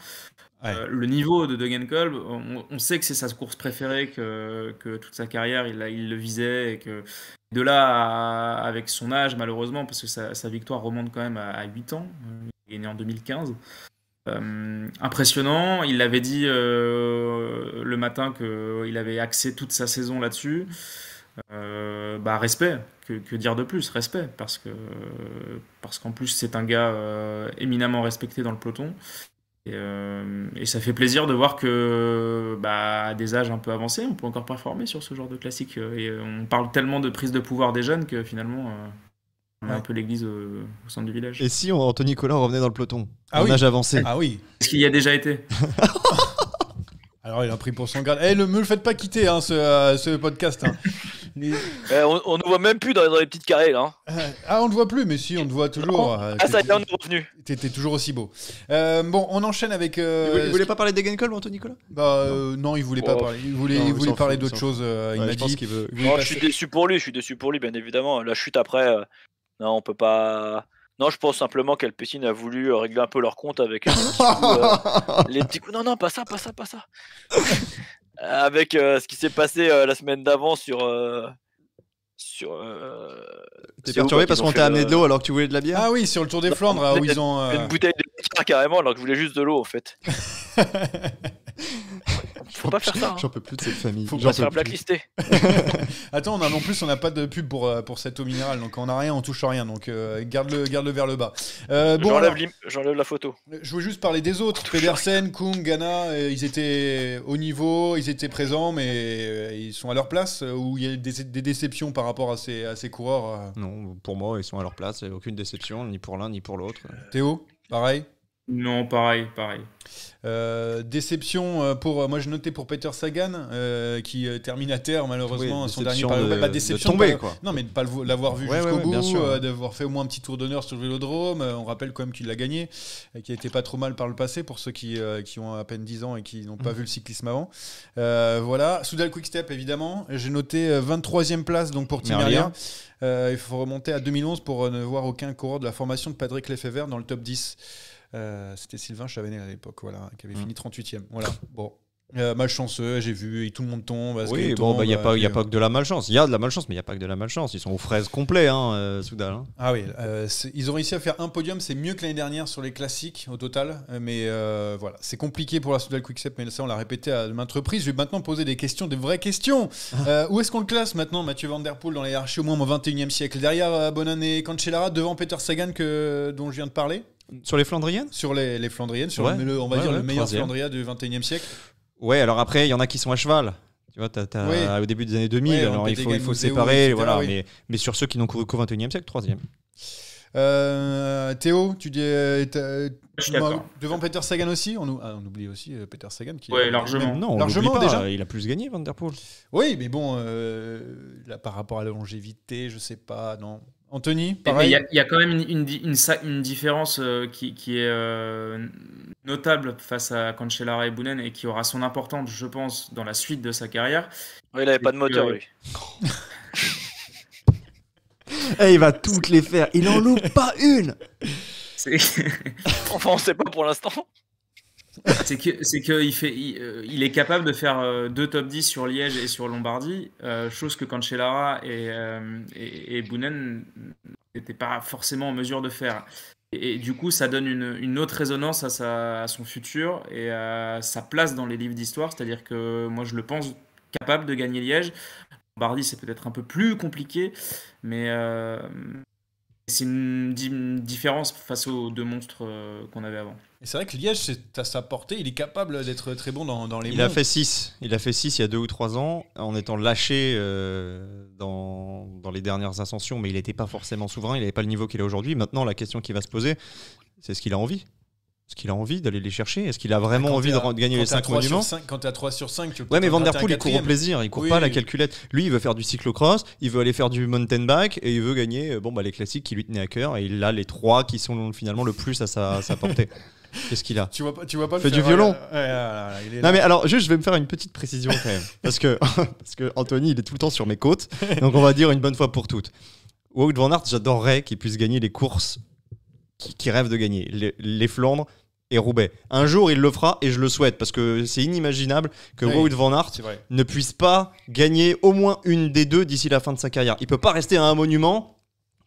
Ouais. Le niveau de Degenkolb, on sait que c'est sa course préférée, que toute sa carrière, il le visait, et que de là, avec son âge, malheureusement, parce que sa victoire remonte quand même à 8 ans. Il est né en 2015. Impressionnant. Il l'avait dit le matin qu'il avait axé toute sa saison là-dessus. Respect. Que dire de plus? Respect. Parce qu'en plus, c'est un gars éminemment respecté dans le peloton. Et ça fait plaisir de voir que à des âges un peu avancés, on peut encore performer sur ce genre de classique. Et on parle tellement de prise de pouvoir des jeunes que finalement... On a un peu l'église au centre du village. Et si Anthony Collin revenait dans le peloton en âge avancé? Ah oui. Est-ce qu'il y a déjà été? Alors il a pris pour son grade. Ne me le faites pas quitter ce podcast. On ne voit même plus dans les petites carrés là. On ne voit plus, mais si, on te voit toujours. Ça y est, on est revenu. T'es toujours aussi beau. Bon, on enchaîne avec. Il voulait pas parler des Degenkolb, Anthony Collin? Non, il voulait pas parler. Il voulait parler d'autre chose. Il m'a dit. Je suis déçu pour lui, bien évidemment. La chute après. Non, on peut pas. Non, je pense simplement qu'Alpecin a voulu régler un peu leur compte avec les petits coups. Non, pas ça. Avec ce qui s'est passé la semaine d'avant sur. T'es perturbé parce qu'on t'a amené de l'eau alors que tu voulais de la bière? Ah oui, sur le Tour des Flandres, où ils ont. Une bouteille de bière carrément alors que je voulais juste de l'eau en fait. faut pas faire ça. Hein. J'en peux plus de cette famille. Faut On J'en va se peux faire plus. blacklister. Attends, en plus, on n'a pas de pub pour cette eau minérale, donc on n'a rien, on touche rien, donc garde-le vers le bas. Bon, alors, J'enlève la photo. je voulais juste parler des autres. Pedersen, Kung, Ghana, ils étaient au niveau, ils étaient présents, mais ils sont à leur place, ou il y a des déceptions par rapport à ces coureurs. Non, pour moi, ils sont à leur place. Il n'y a aucune déception, ni pour l'un, ni pour l'autre. Théo, pareil. Non, pareil. Déception pour moi, je notais pour Peter Sagan qui termine à terre malheureusement Oui, son dernier déception pari. de déception tomber, pas- quoi. non, mais de pas l'avoir vu Ouais, jusqu'au ouais, bout, bien sûr. d'avoir fait au moins un petit tour d'honneur sur le Vélodrome. On rappelle quand même qu'il l'a gagné, qui a été pas trop mal par le passé pour ceux qui ont à peine 10 ans et qui n'ont pas vu le cyclisme avant. Voilà, Soudal Quick-Step évidemment. J'ai noté 23e place donc pour Tim Merlier. Merlier. Il faut remonter à 2011 pour ne voir aucun coureur de la formation de Patrick Lefebvre dans le top 10. C'était Sylvain Chavanel à l'époque, voilà, qui avait fini 38e. Voilà, bon. Malchanceux, j'ai vu, et tout le monde tombe. Oui, bon, il n'y a pas que de la malchance. Il y a de la malchance, mais il n'y a pas que de la malchance. Ils sont aux fraises complets, Soudal. Hein. Ah oui, ils ont réussi à faire un podium, c'est mieux que l'année dernière sur les classiques au total. Mais voilà, c'est compliqué pour la Soudal Quick-Step, mais ça on l'a répété à maintes reprises. Je vais maintenant poser des vraies questions. Où est-ce qu'on le classe maintenant, Mathieu Van Der Poel, dans la hiérarchie au moins au 21e siècle? Derrière Bonane et Cancellara, devant Peter Sagan dont je viens de parler? Sur les Flandriennes? Sur les Flandriennes, sur Ouais. on va dire le meilleur troisième. Flandria du 21e siècle. Ouais, alors après, il y en a qui sont à cheval. Tu vois, Oui. au début des années 2000, Ouais, alors il Petegan, faut Museo, séparer. etc., Voilà, oui. mais sur ceux qui n'ont couru qu'au 21e siècle, troisième. Théo, tu dis Je suis d'accord. devant Peter Sagan aussi, on oublie aussi Peter Sagan qui Ouais, largement. Non, on Largement, l'oublie pas, déjà. il a plus gagné, Van Der Poel. Oui, mais bon, là, par rapport à la longévité, je sais pas, non. Anthony, Mais pareil. il y a quand même une différence qui est notable face à Cancellara et Boonen et qui aura son importance, je pense, dans la suite de sa carrière. Ouais, il avait pas de moteur, lui. Il va toutes les faire, il en loupe pas une. C'est Enfin, on sait pas pour l'instant. il est capable de faire 2 top 10 sur Liège et sur Lombardie, chose que Cancellara et Boonen n'étaient pas forcément en mesure de faire. Et du coup, ça donne une autre résonance à son futur et à sa place dans les livres d'histoire. C'est-à-dire que moi, je le pense capable de gagner Liège. Lombardie, c'est peut-être un peu plus compliqué, mais c'est une différence face aux 2 monstres qu'on avait avant. Et c'est vrai que Liège, c'est à sa portée, il est capable d'être très bon dans les Il monts. a fait 6. Il a fait 6 il y a 2 ou 3 ans, en étant lâché dans les dernières ascensions, mais il n'était pas forcément souverain, il n'avait pas le niveau qu'il a aujourd'hui. Maintenant, la question qui va se poser, c'est ce qu'il a envie. Est-ce qu'il a envie d'aller les chercher? Est-ce qu'il a vraiment Quand envie t'es à- de gagner quand les t'es à 5 3 sur monuments? 5, quand t'es à 3 sur 5, tu Ouais, mais Van Der gratter un Poel, il court au quatrième. plaisir, il court Oui, pas à la oui. calculette. Lui, il veut faire du cyclocross, il veut aller faire du mountain bike et il veut gagner les classiques qui lui tenaient à cœur. Et il a les 3 qui sont finalement le plus à sa portée. Qu'est-ce qu'il a? Tu vois pas le Fait du faire, violon. Il est Non là. mais alors juste je vais me faire une petite précision quand même parce que Anthony il est tout le temps sur mes côtes, donc on va dire une bonne fois pour toutes. Wout van Aert, j'adorerais qu'il puisse gagner les courses qu'il rêve de gagner, les Flandres et Roubaix. Un jour il le fera et je le souhaite parce que c'est inimaginable que Oui. Wout van Aert C'est vrai. ne puisse pas gagner au moins une des 2 d'ici la fin de sa carrière. Il peut pas rester à un monument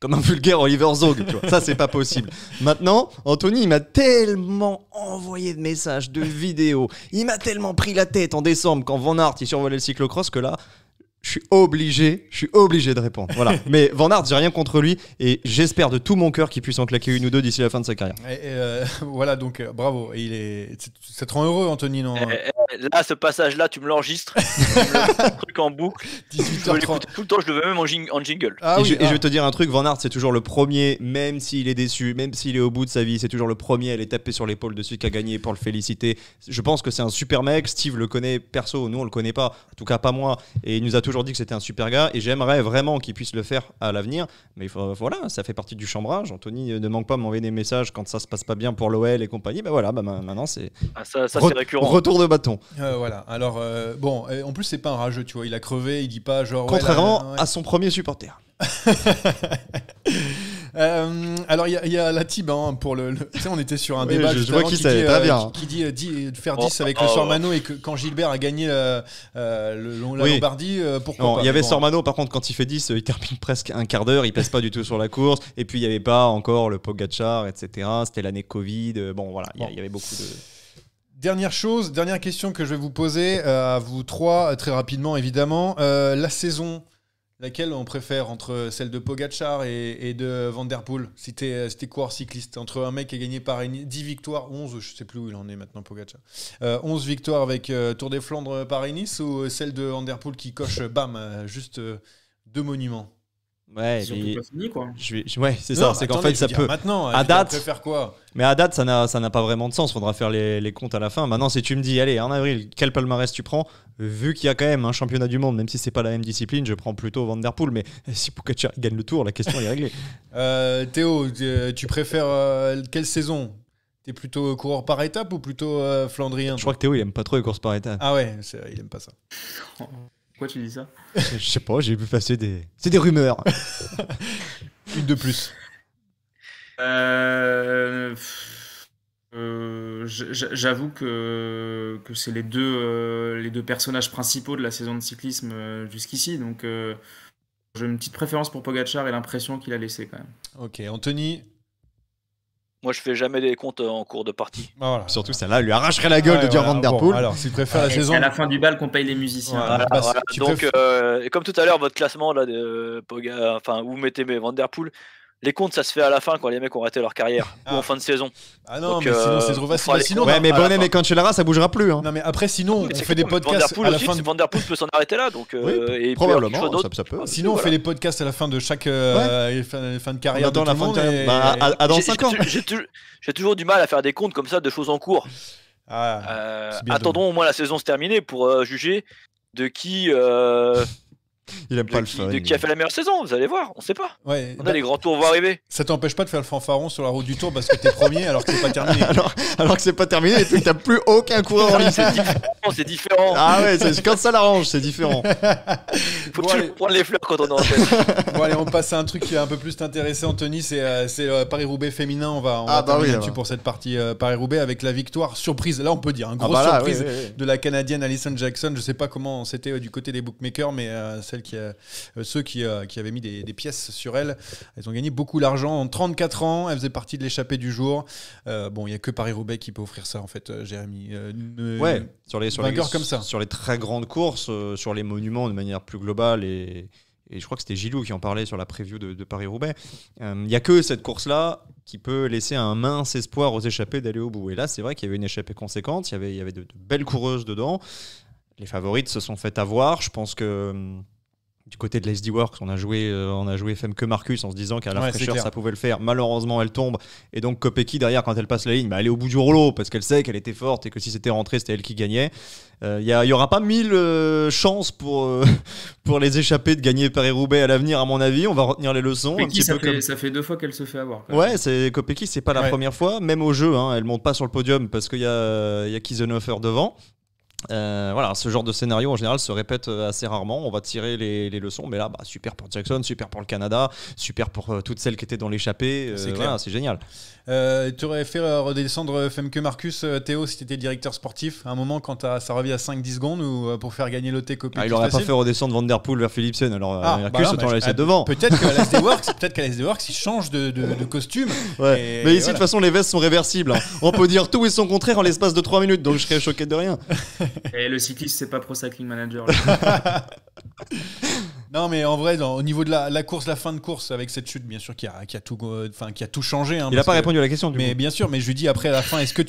comme un vulgaire Oliver Zog, tu vois. Ça c'est pas possible. Maintenant, Anthony il m'a tellement envoyé de messages, de vidéos, il m'a tellement pris la tête en décembre quand Van Aert il survolait le cyclocross que là je suis obligé de répondre. Voilà. Mais Van Aert, j'ai rien contre lui et j'espère de tout mon cœur qu'il puisse en claquer une ou 2 d'ici la fin de sa carrière. Voilà, donc bravo. Et ça te rend heureux, Anthony, non? Là, ce passage-là, tu me l'enregistres. Tu me le truc en boucle. Je veux 18h30. l'écouter tout le temps, je le veux même en jingle. Ah et, oui, je vais te dire un truc, Van Aert c'est toujours le premier, même s'il est déçu, même s'il est au bout de sa vie, c'est toujours le premier à aller taper sur l'épaule de celui qui a gagné pour le féliciter. Je pense que c'est un super mec, Steve le connaît perso, nous on le connaît pas, en tout cas pas moi, et il nous a toujours dit que c'était un super gars, et j'aimerais vraiment qu'il puisse le faire à l'avenir, mais voilà, ça fait partie du chambrage. Anthony ne manque pas de m'envoyer des messages quand ça se passe pas bien pour l'OL et compagnie, maintenant c'est Ah, ça c'est récurrent. retour de bâton. Voilà. Alors, bon, en plus, c'est pas un rageux, tu vois. Il a crevé, il dit pas genre. Contrairement ouais, à son premier supporter. Alors, il y a la Tib pour le. Tu sais, on était sur un Oui, débat je juste vois avant qui qui c'est, dit, très bien. qui dit de faire 10 avec le Sormano et que quand Gilbert a gagné la Oui. Lombardie, pourquoi Non, pas. il y avait Mais bon. Sormano, par contre, quand il fait 10, il termine presque un quart d'heure, il pèse pas du tout sur la course. Et puis, il n'y avait pas encore le Pogacar, etc. C'était l'année Covid. Bon, voilà, il y avait beaucoup de. Dernière question que je vais vous poser à vous trois, très rapidement évidemment. La saison, laquelle on préfère entre celle de Pogačar et de Van Der Poel, si t'es coureur cycliste, entre un mec qui a gagné par 10 victoires, 11, je sais plus où il en est maintenant Pogačar, 11 victoires avec Tour des Flandres Paris-Nice, ou celle de Van Der Poel qui coche, juste 2 monuments. Ouais, Surtout pas fini, quoi. Ouais, c'est ça. C'est qu'en fait, ça peut. Maintenant, à date, préfère quoi? Mais à date, ça n'a pas vraiment de sens. Faudra faire les comptes à la fin. Maintenant, si tu me dis, allez, en avril, quel palmarès tu prends? Vu qu'il y a quand même un championnat du monde, même si c'est pas la même discipline, je prends plutôt Van Der Poel. Mais si Pogačar gagne le Tour, la question est réglée. Théo, tu préfères quelle saison? T'es plutôt coureur par étape ou plutôt flandrien? Je crois que Théo, il aime pas trop les courses par étapes. Ah ouais, il aime pas ça. Pourquoi tu dis ça? Je sais pas, j'ai vu passer des. C'est des rumeurs. Une de plus. J'avoue que c'est les deux personnages principaux de la saison de cyclisme jusqu'ici. Donc j'ai une petite préférence pour Pogačar et l'impression qu'il a laissé quand même. Ok, Anthony. Moi, je fais jamais des comptes en cours de partie. Voilà. Surtout celle-là, lui arracherait la gueule de dire Van Der Poel. Bon, alors, s'il préfère la saison. C'est à la fin du bal qu'on paye les musiciens. Voilà. Voilà. Tu Donc, préfères- et comme tout à l'heure, votre classement là de où vous mettez mes Van Der Poel, les comptes, ça se fait à la fin quand les mecs ont arrêté leur carrière ou en fin de saison. Ah non, Donc, mais sinon c'est trop on facile. fera les Sinon, comptes. Ouais, mais à la Bonnet fin. et Cancellara, ça bougera plus. Hein. non, mais après, sinon, on C'est fait des con, Van Der podcasts Poel à la aussi, fin. Van Der Poel peut s'en arrêter là, donc Oui, et il peut y avoir quelque probablement, chose d'autre. ça peut. Sinon, on Voilà. fait les podcasts à la fin de chaque fin de carrière. On attend de la tout fin le de monde carrière. et- Bah, à dans J'ai- 5 ans. J'ai toujours du mal à faire des comptes comme ça de choses en cours. Ah, c'est bien Attendons au moins la saison se terminer pour juger de qui Il aime pas le fun. de qui a fait la meilleure saison. Vous allez voir, on sait pas. Ouais, On a les grands tours vont arriver. ça t'empêche pas de faire le fanfaron sur la route du Tour parce que t'es premier alors que c'est pas terminé. Alors que c'est pas terminé et puis que t'as plus aucun coureur en ligne. Non, c'est différent. Ah ouais, quand ça l'arrange, c'est différent. Faut Bon, toujours allez. prendre les fleurs quand on est en tête. Bon, allez, on passe à un truc qui va un peu plus t'intéresser, Anthony. C'est Paris-Roubaix féminin. On va bah terminer oui, là-dessus alors. pour cette partie Paris-Roubaix avec la victoire surprise. Là, on peut dire, une Ah grosse bah là, surprise oui, oui, oui. de la Canadienne Alison Jackson. Je sais pas comment c'était du côté des bookmakers, mais ceux qui avaient mis des pièces sur elle, elles ont gagné beaucoup d'argent. En 34 ans, elle faisait partie de l'échappée du jour. Bon, il y a que Paris-Roubaix qui peut offrir ça, en fait, Jérémy. Ouais, sur les comme ça. sur les très grandes courses, sur les monuments de manière plus globale et je crois que c'était Gilou qui en parlait sur la preview de Paris-Roubaix. Il n'y a que cette course-là qui peut laisser un mince espoir aux échappés d'aller au bout. Et là, c'est vrai qu'il y avait une échappée conséquente, il y avait de belles coureuses dedans. Les favorites se sont fait avoir. Je pense que du côté de l'SD Works, on a joué Femke Marcus en se disant qu'à la Ouais, c'est fraîcheur clair. ça pouvait le faire. Malheureusement, elle tombe. Et donc Kopecky derrière, quand elle passe la ligne, elle est au bout du rouleau parce qu'elle sait qu'elle était forte et que si c'était rentré, c'était elle qui gagnait. Il y aura pas 1000 chances pour les échappés de gagner Paris-Roubaix à l'avenir, à mon avis. On va retenir les leçons. Un Kopecky, petit peu comme... ça fait 2 fois qu'elle se fait avoir. quand même. Ouais, Kopecky, c'est pas la Ouais. première fois. Même au jeu, elle monte pas sur le podium parce qu'il y a Kiesenhofer devant. Voilà, ce genre de scénario en général se répète assez rarement. On va tirer les leçons, mais là, super pour Jackson, super pour le Canada, super pour toutes celles qui étaient dans l'échappée. C'est clair. Voilà, c'est génial. Tu aurais fait redescendre Femke Marcus, Théo, si tu étais directeur sportif, à un moment quand ça revient à 5-10 secondes ou pour faire gagner l'OT Kopecky Il aurait pas facile fait redescendre Van Der Poel vers Philipsen. Alors, Marcus, bah non, autant mais la laisser devant. Peut-être qu'à l'SD Works, il change de costume. Ouais. Et Mais ici, de voilà. toute façon, les vestes sont réversibles. On peut dire tout et son contraire en l'espace de 3 minutes, donc je serais choqué de rien. Et le cycliste, c'est pas Pro Cycling Manager. Là. Non, mais en vrai, au niveau de la course, la fin de course, avec cette chute, bien sûr, qui a tout changé. Hein, Il a parce pas que- répondu à la question, du Mais coup. bien sûr, mais je lui dis après à la fin, est-ce que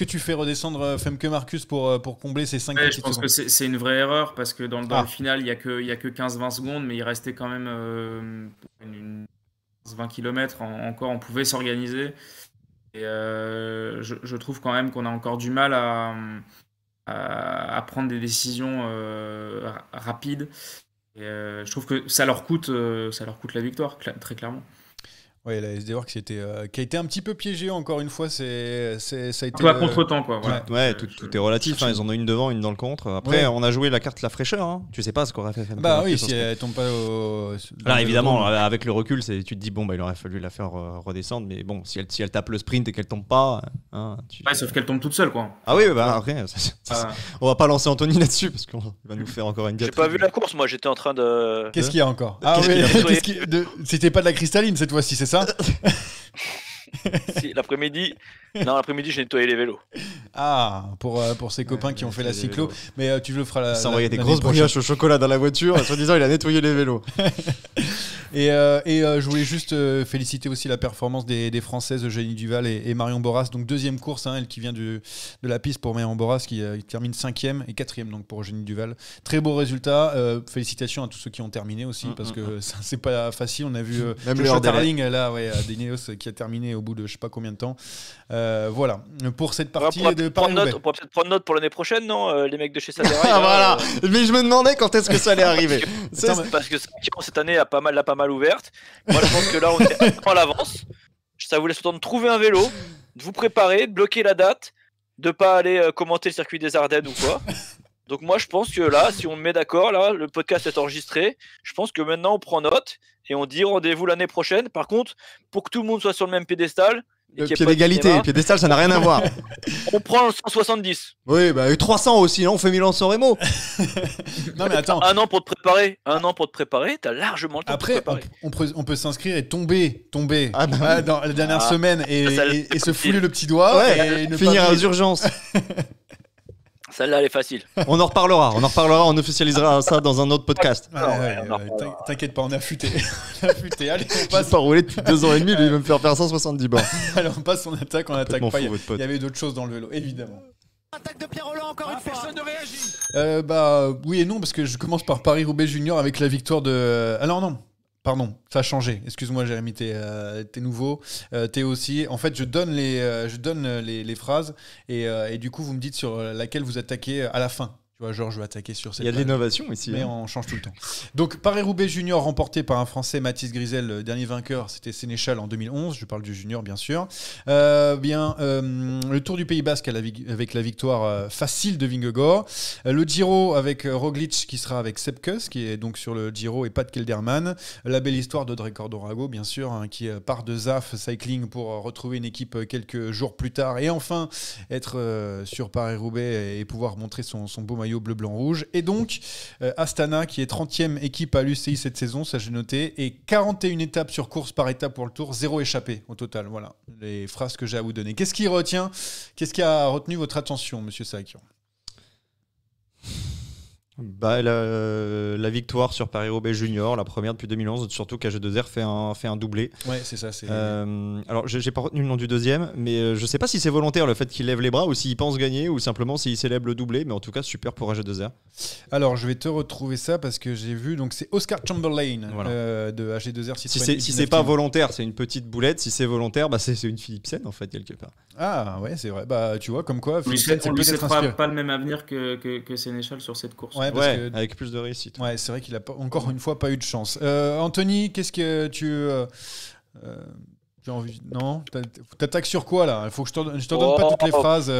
tu fais redescendre Femke Marcus pour combler ces 5 Ouais, je petites pense secondes que c'est une vraie erreur parce que dans Ah. le final, il y a que 15-20 secondes, mais il restait quand même 20 km encore. On pouvait s'organiser. Et je trouve quand même qu'on a encore du mal à prendre des décisions rapides. Et je trouve que ça leur coûte la victoire, très clairement. Ouais, la SD Works qui a été un petit peu piégée encore une fois. Ça a Un été peu à contre-temps, quoi. Voilà. Ouais, tout est relatif. Ils en ont une devant, une dans le contre. Après, Ouais. on a joué la carte la fraîcheur. Hein. Tu sais pas ce qu'aurait fait Femke Bah Marcus, oui, parce si que- elle tombe pas au. Là, évidemment, avec le recul, tu te dis, il aurait fallu la faire redescendre. Mais bon, si elle tape le sprint et qu'elle tombe pas. Ouais, sauf qu'elle tombe toute seule, quoi. Ah oui, après, Ah. on va pas lancer Anthony là-dessus parce qu'il va nous faire encore une J'ai diatribe. pas vu la course, moi j'étais en train de. Qu'est-ce qu'il y a encore? Ah Qu'est-ce oui, qu'il y a c'était pas de la cristalline cette fois-ci, c'est ça? Si, l'après-midi, j'ai nettoyé les vélos. Ah, pour ses copains qui ont fait la nettoyer les cyclo. vélos. Mais tu le feras Il s'envoyait des l'année grosses prochaine. brioches au chocolat dans la voiture, en disant il a nettoyé les vélos. Et je voulais juste féliciter aussi la performance des Françaises Eugénie Duval et Marion Boras. Donc deuxième course, elle qui vient de la piste pour Marion Boras qui termine 5e et 4e donc pour Eugénie Duval. Très beau résultat. Félicitations à tous ceux qui ont terminé aussi parce que ça, c'est pas facile. On a vu Même Joshua leur délai. Tarling là, d'Ineos qui a terminé au bout de je sais pas combien de temps. Voilà pour cette On partie pourra de peut-être prendre Paris-Roubaix. note- on pourra peut-être prendre note pour l'année prochaine, non les mecs de chez Sadera. Ah voilà. Mais je me demandais quand est-ce que ça allait arriver. Parce que cette année l'a pas mal ouverte. Moi, je pense que là, on est un an à l'avance. Ça vous laisse le temps de trouver un vélo, de vous préparer, de bloquer la date, de pas aller commenter le circuit des Ardennes ou quoi. Donc moi, je pense que là, si on me met d'accord, là, le podcast est enregistré. Je pense que maintenant, on prend note et on dit rendez-vous l'année prochaine. Par contre, pour que tout le monde soit sur le même piédestal, et qu'il y ait Pied pas de d'égalité, cinéma, piédestal, ça n'a rien à voir. on prend le 170. Oui, bah 300 aussi, là on fait Milan-San Remo. Non mais attends. Un an pour te préparer. T'as largement le temps de te Après, préparer. on peut s'inscrire et tomber Ah bah dans la dernière Ah. semaine Ça, et se fouler le petit doigt Ouais, et ne finir pas aux urgences. Celle-là, elle est facile. On en reparlera, on officialisera ça dans un autre podcast. Ouais, Non, ouais, on en reparlera. t'inquiète pas, on a affûté. On a affûté. Allez, on Je passe. pas roulé depuis 2 ans et demi, lui il va me faire faire 170 bornes. Allez, on passe, on attaque Complètement pas. fou, Il votre pote. y avait d'autres choses dans le vélo, évidemment. Attaque de Pierre Rolland encore une fois. Personne ne réagit. Bah oui et non parce que je commence par Paris-Roubaix Junior avec la victoire de. Alors non. Pardon, ça a changé. Excuse-moi, Jérémy, t'es nouveau. T'es aussi. En fait, je donne les phrases et du coup, vous me dites sur laquelle vous attaquez à la fin. Tu vois, genre, je vais attaquer sur cette. Il y a de l'innovation ici. Mais hein. on change tout le temps. Donc, Paris-Roubaix Junior remporté par un Français, Mathis Grisel, le dernier vainqueur, c'était Sénéchal en 2011. Je parle du Junior, bien sûr. Le Tour du Pays Basque avec la victoire facile de Vingegaard. Le Giro avec Roglic qui sera avec Sepp Kuss, qui est donc sur le Giro et pas de Kelderman. La belle histoire d'Audrey Cordorago, bien sûr, qui part de ZAF Cycling pour retrouver une équipe quelques jours plus tard et enfin être sur Paris-Roubaix et pouvoir montrer son beau maillot bleu-blanc-rouge. Et donc, Astana, qui est 30e équipe à l'UCI cette saison, ça j'ai noté, et 41 étapes sur course par étape pour le Tour, 0 échappé au total. Voilà les phrases que j'ai à vous donner. Qu'est-ce qui a retenu votre attention, monsieur Sakian ? Bah, la victoire sur Paris-Roubaix Junior, la première depuis 2011, surtout qu'AG2R fait un doublé. Ouais, c'est ça. Alors, j'ai pas retenu le nom du deuxième, mais je sais pas si c'est volontaire le fait qu'il lève les bras ou s'il pense gagner ou simplement s'il célèbre le doublé, mais en tout cas, super pour AG2R. Alors, je vais te retrouver ça parce que j'ai vu, donc c'est Oscar Chamberlain Voilà. de AG2R. Si c'est pas volontaire, c'est une petite boulette. Si c'est volontaire, bah c'est une Philipsen en fait, quelque part. Ah ouais, c'est vrai. Bah, tu vois, comme quoi, On lui Philipsen, c'est peut-être souhaitera inspiré. pas le même avenir que Sénéchal sur cette course. Ouais, parce Ouais, que- avec plus de réussite. Ouais, c'est vrai qu'il a encore une fois pas eu de chance. Anthony, qu'est-ce que tu as envie? Non, t'attaques sur quoi là? Il faut que je te donne pas toutes les phrases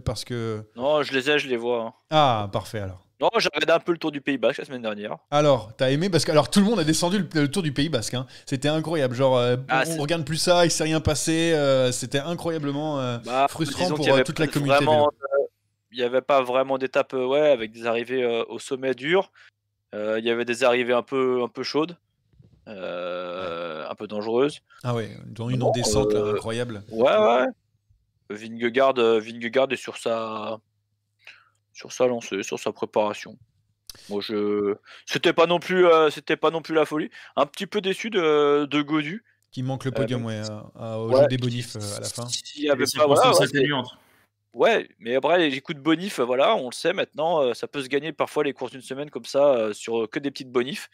parce que. Non, je les vois. Hein. Ah, parfait alors. Non, j'ai regardé un peu le Tour du Pays Basque la semaine dernière. Alors, t'as aimé parce que alors tout le monde a descendu le Tour du Pays Basque. Hein. C'était incroyable. Genre, on regarde plus ça, il s'est rien passé. C'était incroyablement frustrant disons pour qu'il y avait toute la pas communauté vraiment, vélo. il n'y avait pas vraiment d'étape avec des arrivées au sommet dur. Il y avait des arrivées un peu chaudes, un peu dangereuses. Ah ouais, dans une en descente là, incroyable. Ouais. Vingegaard est sur sa lancée, sur sa préparation. Moi, c'était pas non plus la folie. Un petit peu déçu de Gaudu. Qui manque le podium, au jeu des bonifs à la fin. S'il y avait Les pas, voilà, circonstances atténuantes. ouais, mais après les coups de bonif, voilà, on le sait maintenant, ça peut se gagner parfois les courses d'une semaine comme ça sur que des petites bonifs.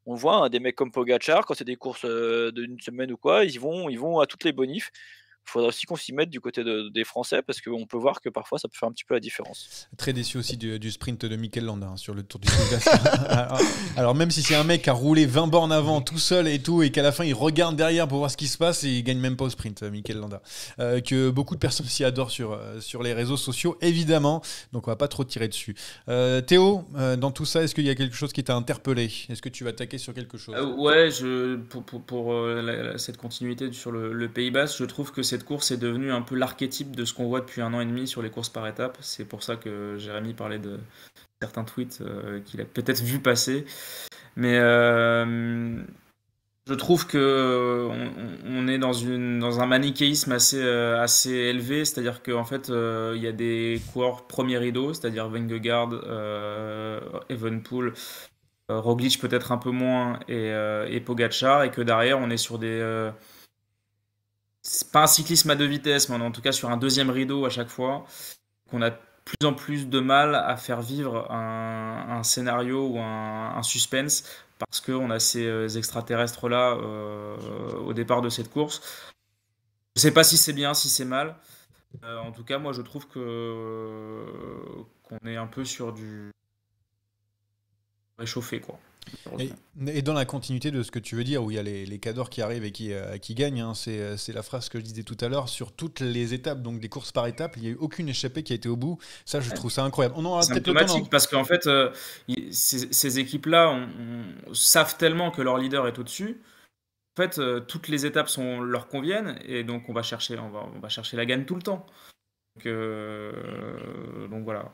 On le voit, hein, des mecs comme Pogacar, quand c'est des courses d'une semaine ou quoi, ils vont à toutes les bonifs. Il faudra aussi qu'on s'y mette du côté des Français parce qu'on peut voir que parfois ça peut faire un petit peu la différence. Très déçu aussi du sprint de Mikel Landa hein, sur le Tour du Pays Basque. Alors même si c'est un mec qui a roulé 20 bornes avant tout seul et tout et qu'à la fin il regarde derrière pour voir ce qui se passe et il gagne même pas au sprint, Mikel Landa. Que beaucoup de personnes aussi adorent sur les réseaux sociaux évidemment, donc on va pas trop tirer dessus. Théo, dans tout ça, est-ce qu'il y a quelque chose qui t'a interpellé? Est-ce que tu vas attaquer sur quelque chose? Ouais, pour cette continuité sur le Pays Basque, je trouve que cette course est devenue un peu l'archétype de ce qu'on voit depuis 1 an et demi sur les courses par étapes. C'est pour ça que Jérémy parlait de certains tweets qu'il a peut-être vu passer. Mais je Je trouve que on est dans un manichéisme assez élevé, c'est-à-dire qu'en fait, il y a des coureurs premier rideau, c'est-à-dire Vingegaard, Evenepoel, Roglic peut-être un peu moins, et Pogacar, et que derrière, on est sur c'est pas un cyclisme à deux vitesses, mais on est en tout cas sur un deuxième rideau à chaque fois, qu'on a de plus en plus de mal à faire vivre un scénario ou un suspense parce qu'on a ces extraterrestres-là au départ de cette course. Je ne sais pas si c'est bien, si c'est mal. En tout cas, moi, je trouve qu'on est un peu sur du réchauffé, quoi. Et dans la continuité de ce que tu veux dire, où il y a les cadors qui arrivent et qui gagnent, hein, c'est la phrase que je disais tout à l'heure, sur toutes les étapes, donc des courses par étapes, il n'y a eu aucune échappée qui a été au bout. Ça, je trouve ça incroyable. On aura C'est peut-être le temps symptomatique parce qu'en fait, ces équipes-là savent tellement que leur leader est au-dessus. En fait, toutes les étapes leur conviennent et donc on va chercher la gagne tout le temps. Donc voilà.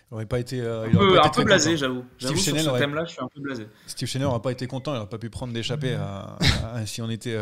Il n'aurait pas été, un peu blasé, content. j'avoue. Steve Sur Chenel ce aurait- thème-là, je suis un peu blasé. Steve Chenel n'aurait pas été content, il n'aurait pas pu prendre d'échappée si on était.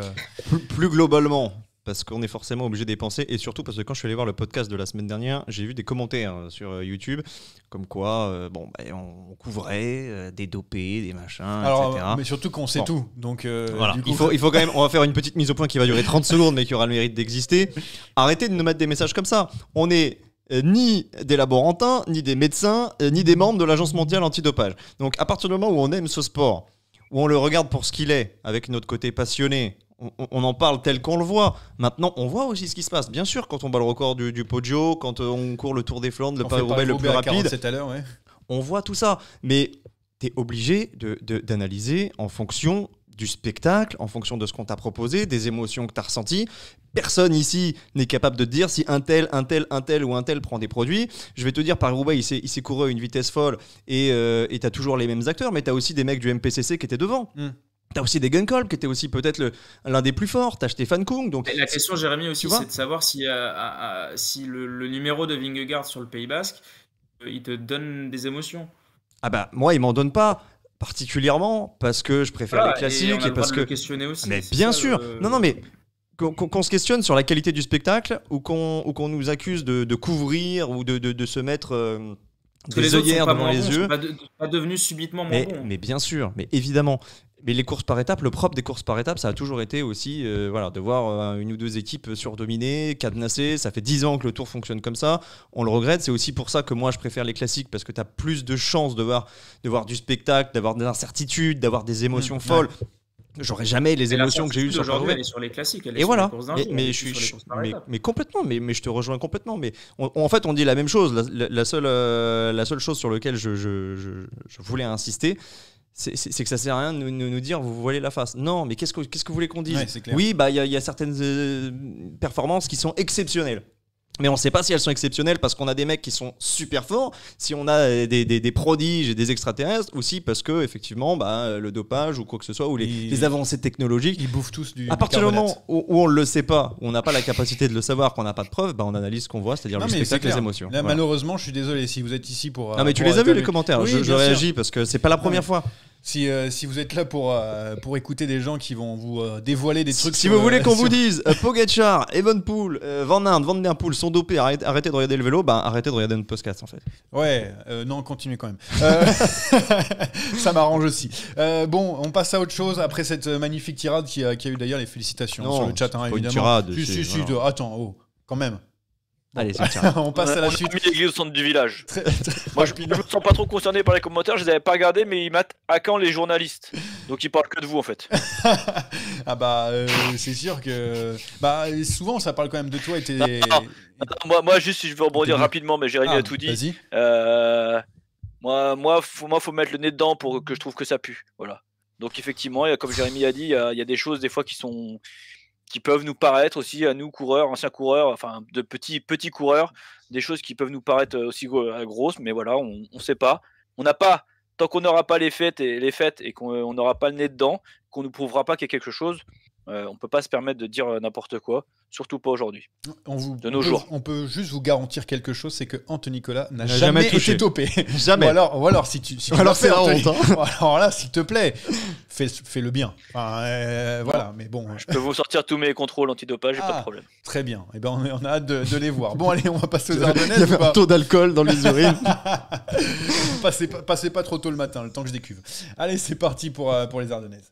Plus globalement, parce qu'on est forcément obligé d'y penser, et surtout parce que quand je suis allé voir le podcast de la semaine dernière, j'ai vu des commentaires sur YouTube, comme quoi on couvrait des dopés, des machins, etc. Mais surtout qu'on sait tout. Donc, voilà. du coup, Il faut quand même, on va faire une petite mise au point qui va durer 30 secondes, mais qui aura le mérite d'exister. Arrêtez de nous mettre des messages comme ça. On est ni des laborantins, ni des médecins, ni des membres de l'Agence mondiale antidopage. Donc à partir du moment où on aime ce sport, où on le regarde pour ce qu'il est, avec notre côté passionné, on en parle tel qu'on le voit. Maintenant, on voit aussi ce qui se passe. Bien sûr, quand on bat le record du Poggio, quand on court le Tour des Flandres, le Paris-Roubaix le plus rapide, à l'heure, ouais. on voit tout ça. Mais tu es obligé d'analyser en fonction du spectacle, en fonction de ce qu'on t'a proposé, des émotions que tu as ressenties. Personne ici n'est capable de te dire si un tel ou un tel prend des produits. Je vais te dire, Paris-Roubaix, il s'est couru à une vitesse folle et tu as toujours les mêmes acteurs, mais tu as aussi des mecs du MPCC qui étaient devant. T'as aussi des Gunkolb qui étaient aussi peut-être l'un des plus forts. T'as Stéphane Kung. Donc la question, Jérémy, aussi, vois c'est de savoir si le numéro de Vingegaard sur le Pays Basque, il te donne des émotions. Ah bah moi, il m'en donne pas particulièrement parce que je préfère les classiques et parce de que. le questionner aussi. Mais c'est bien ça, sûr. Non, mais qu'on se questionne sur la qualité du spectacle ou qu'on nous accuse de couvrir ou de se mettre des œillères devant les yeux. Ils sont pas devenus subitement moins bons. Mais bien sûr, mais évidemment. Mais les courses par étapes, le propre des courses par étapes, ça a toujours été aussi de voir une ou deux équipes surdominées, cadenassées. Ça fait 10 ans que le Tour fonctionne comme ça. On le regrette. C'est aussi pour ça que moi, je préfère les classiques parce que tu as plus de chances de voir du spectacle, d'avoir des incertitudes, d'avoir des émotions folles. J'aurais jamais les émotions que j'ai eues sur aujourd'hui, Paris-Roubaix. elle est sur les classiques, elle est Et sur voilà. les courses d'un jour, Mais complètement. Mais je te rejoins complètement. Mais en fait, on dit la même chose. La seule chose sur laquelle je voulais insister, c'est que ça sert à rien de nous dire vous voilez la face. Non, mais qu'est-ce que vous voulez qu'on dise? Ouais, oui, bah il y a certaines performances qui sont exceptionnelles. Mais on ne sait pas si elles sont exceptionnelles parce qu'on a des mecs qui sont super forts, si on a des prodiges et des extraterrestres, ou si parce que effectivement le dopage ou quoi que ce soit, ou les avancées technologiques. Ils bouffent tous du À partir du carbonate. moment où on ne le sait pas, où on n'a pas la capacité de le savoir, qu'on n'a pas de preuves, on analyse ce qu'on voit, c'est-à-dire Non, le mais spectacle, c'est clair. les émotions. Là, Voilà. malheureusement, je suis désolé si vous êtes ici pour. Non mais tu pour les as vus les établir- commentaires, Oui, je bien sûr. réagis parce que c'est pas la première fois. Si vous êtes là pour écouter des gens qui vont vous dévoiler des trucs. Si sur, vous voulez qu'on sur- vous dise Pogacar, Evenepoel, Van Aert, Van Der Poel sont dopés, arrêtez de regarder le vélo, arrêtez de regarder notre podcast en fait. Ouais, non, continuez quand même. Ça m'arrange aussi. Bon, on passe à autre chose après cette magnifique tirade qui a eu d'ailleurs les félicitations Non, sur le chat, c'est pas une évidemment. tirade, Si, voilà. attends, quand même. Allez, c'est tiré. On passe à la suite. On a mis l'église au centre du village. Très- Moi, je me sens pas trop concerné par les commentaires, je les avais pas regardés, mais ils matent à quand les journalistes. Donc ils parlent que de vous en fait. Ah bah, c'est sûr que. Bah, souvent, ça parle quand même de toi et tes. Non, moi, juste si je veux rebondir T'es- rapidement, mais Jérémy Ah, a tout dit. Vas-y. Faut mettre le nez dedans pour que je trouve que ça pue. Voilà. Donc effectivement, comme Jérémy a dit, il y a des choses des fois qui peuvent nous paraître aussi à nous coureurs, anciens coureurs, enfin de petits coureurs, des choses qui peuvent nous paraître aussi grosses, mais voilà, on sait pas. On n'a pas, tant qu'on n'aura pas les fêtes et qu'on n'aura pas le nez dedans, qu'on nous prouvera pas qu'il y a quelque chose, on peut pas se permettre de dire n'importe quoi. Surtout pas aujourd'hui. De nos on jours. on peut juste vous garantir quelque chose, c'est que Anthony Nicolas n'a N'a jamais jamais touché. été topé. Jamais. Ou alors si tu Alors, l'as c'est fait, la Anthony, honte, alors là, s'il te plaît, fais-le bien. Enfin, voilà, mais bon, Je peux vous sortir tous mes contrôles antidopage, j'ai pas de problème. très bien. Eh ben, on a hâte de les voir. Bon, allez, on va passer aux Il y Ardennaises. avait ou pas un taux d'alcool dans les urines. Passez pas trop tôt le matin, le temps que je décuve. Allez, c'est parti pour les Ardennaises.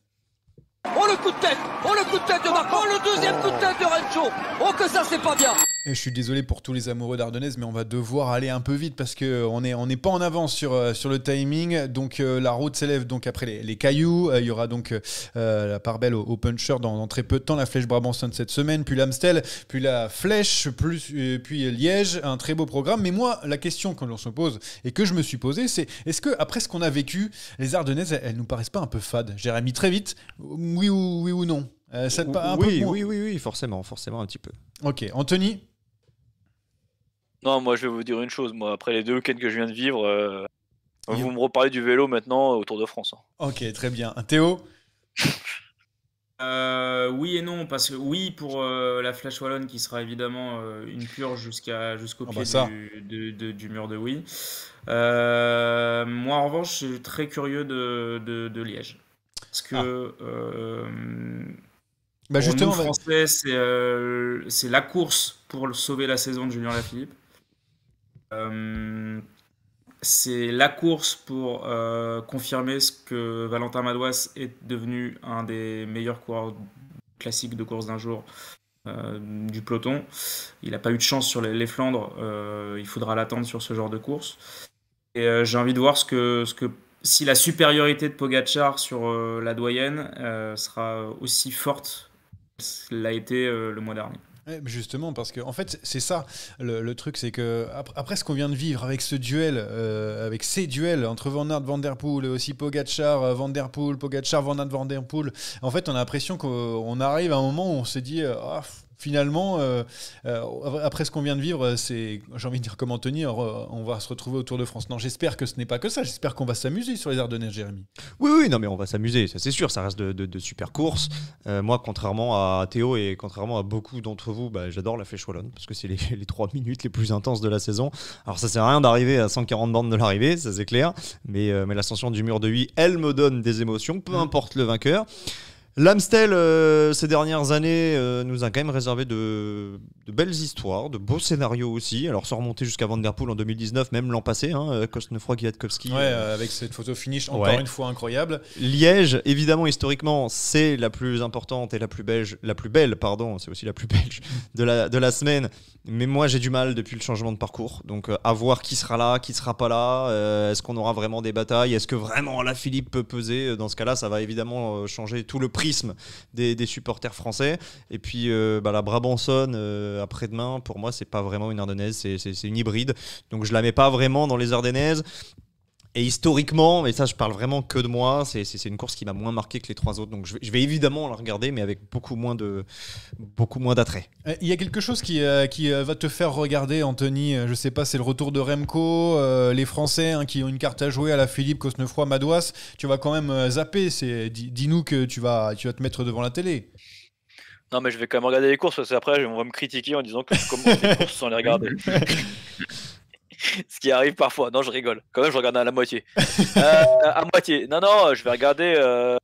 Oh le coup de tête. Oh le coup de tête de Marco. Oh le deuxième coup de tête de Rencho. Oh que ça c'est pas bien. Et je suis désolé pour tous les amoureux d'Ardennaises, mais on va devoir aller un peu vite parce qu'on n'est pas en avance sur le timing. Donc la route s'élève donc après les cailloux. Il y aura donc la part belle au puncher dans très peu de temps. La flèche Brabançonne cette semaine, puis l'Amstel, puis la flèche, puis Liège. Un très beau programme. Mais moi, la question que l'on se pose et que je me suis posée, c'est est-ce que après ce qu'on a vécu, les Ardennaises, elles nous paraissent pas un peu fades? Jérémy, très vite, oui ou non? Ça te paraît un peu moins Oui, forcément un petit peu. Ok, Anthony. Non, moi je vais vous dire une chose. Moi, après les 2 week-ends que je viens de vivre, vous me reparlez du vélo maintenant au Tour de France. Hein. Ok, très bien. Théo. Oui et non, parce que oui pour la Flèche Wallonne qui sera évidemment une purge jusqu'au Ah pied bah ça. du mur de Oui. Moi en revanche, je suis très curieux de Liège. Parce que Bah pour justement, nous, Français, c'est la course pour sauver la saison de Julien Lafilippe. C'est la course pour confirmer ce que Valentin Madouas est devenu un des meilleurs coureurs classiques de course d'un jour du peloton. Il n'a pas eu de chance sur les Flandres, il faudra l'attendre sur ce genre de course. Et j'ai envie de voir si la supériorité de Pogačar sur la doyenne sera aussi forte qu'elle l'a été le mois dernier. Ouais, justement, parce que en fait, c'est ça le truc, c'est que après ce qu'on vient de vivre avec ce duel, avec ces duels entre Van Aert, Van Der Poel et aussi Pogačar, Van Der Poel, Pogačar, Van Aert, Van Der Poel, en fait, on a l'impression qu'on arrive à un moment où on s'est dit, finalement, après ce qu'on vient de vivre, j'ai envie de dire comme Anthony, on va se retrouver au Tour de France. Non, j'espère que ce n'est pas que ça. J'espère qu'on va s'amuser sur les Ardennaises, Jérémy. Oui, non, mais on va s'amuser, ça c'est sûr, ça reste de super courses. Moi, contrairement à Théo et contrairement à beaucoup d'entre vous, j'adore la Flèche Wallonne parce que c'est les 3 minutes les plus intenses de la saison. Alors, ça sert à rien d'arriver à 140 bornes de l'arrivée, ça c'est clair, mais l'ascension du mur de Huy, elle me donne des émotions, peu importe le vainqueur. L'Amstel, ces dernières années, nous a quand même réservé de belles histoires, de beaux scénarios aussi. Alors, sans remonter jusqu'à Van Der Poel en 2019, même l'an passé, Cosnefroy, Kwiatkowski. Ouais, avec cette photo finish encore une fois incroyable. Liège, évidemment, historiquement, c'est la plus importante et la plus belle, c'est aussi la plus belge de la semaine. Mais moi, j'ai du mal depuis le changement de parcours. Donc, à voir qui sera là, qui sera pas là. Est-ce qu'on aura vraiment des batailles? Est-ce que vraiment Alaphilippe peut peser? Dans ce cas-là, ça va évidemment changer tout le prisme des supporters français. Et puis, la Brabançonne, après-demain, pour moi, c'est pas vraiment une Ardennaise, c'est une hybride. Donc, je la mets pas vraiment dans les Ardennaises. Et historiquement, mais ça je parle vraiment que de moi, c'est une course qui m'a moins marqué que les 3 autres. Donc je vais évidemment la regarder, mais avec beaucoup moins d'attrait. Il y a quelque chose qui va te faire regarder, Anthony. Je sais pas, c'est le retour de Remco, les Français qui ont une carte à jouer à la Philippe, Cosnefroy, Madouas. Tu vas quand même zapper. Dis-nous que tu vas te mettre devant la télé. Non, mais je vais quand même regarder les courses parce qu'après on va me critiquer en disant que je commence les courses sans les regarder. Ce qui arrive parfois. Non, je rigole. Quand même, je regarde à la moitié. À moitié. Non, je vais regarder.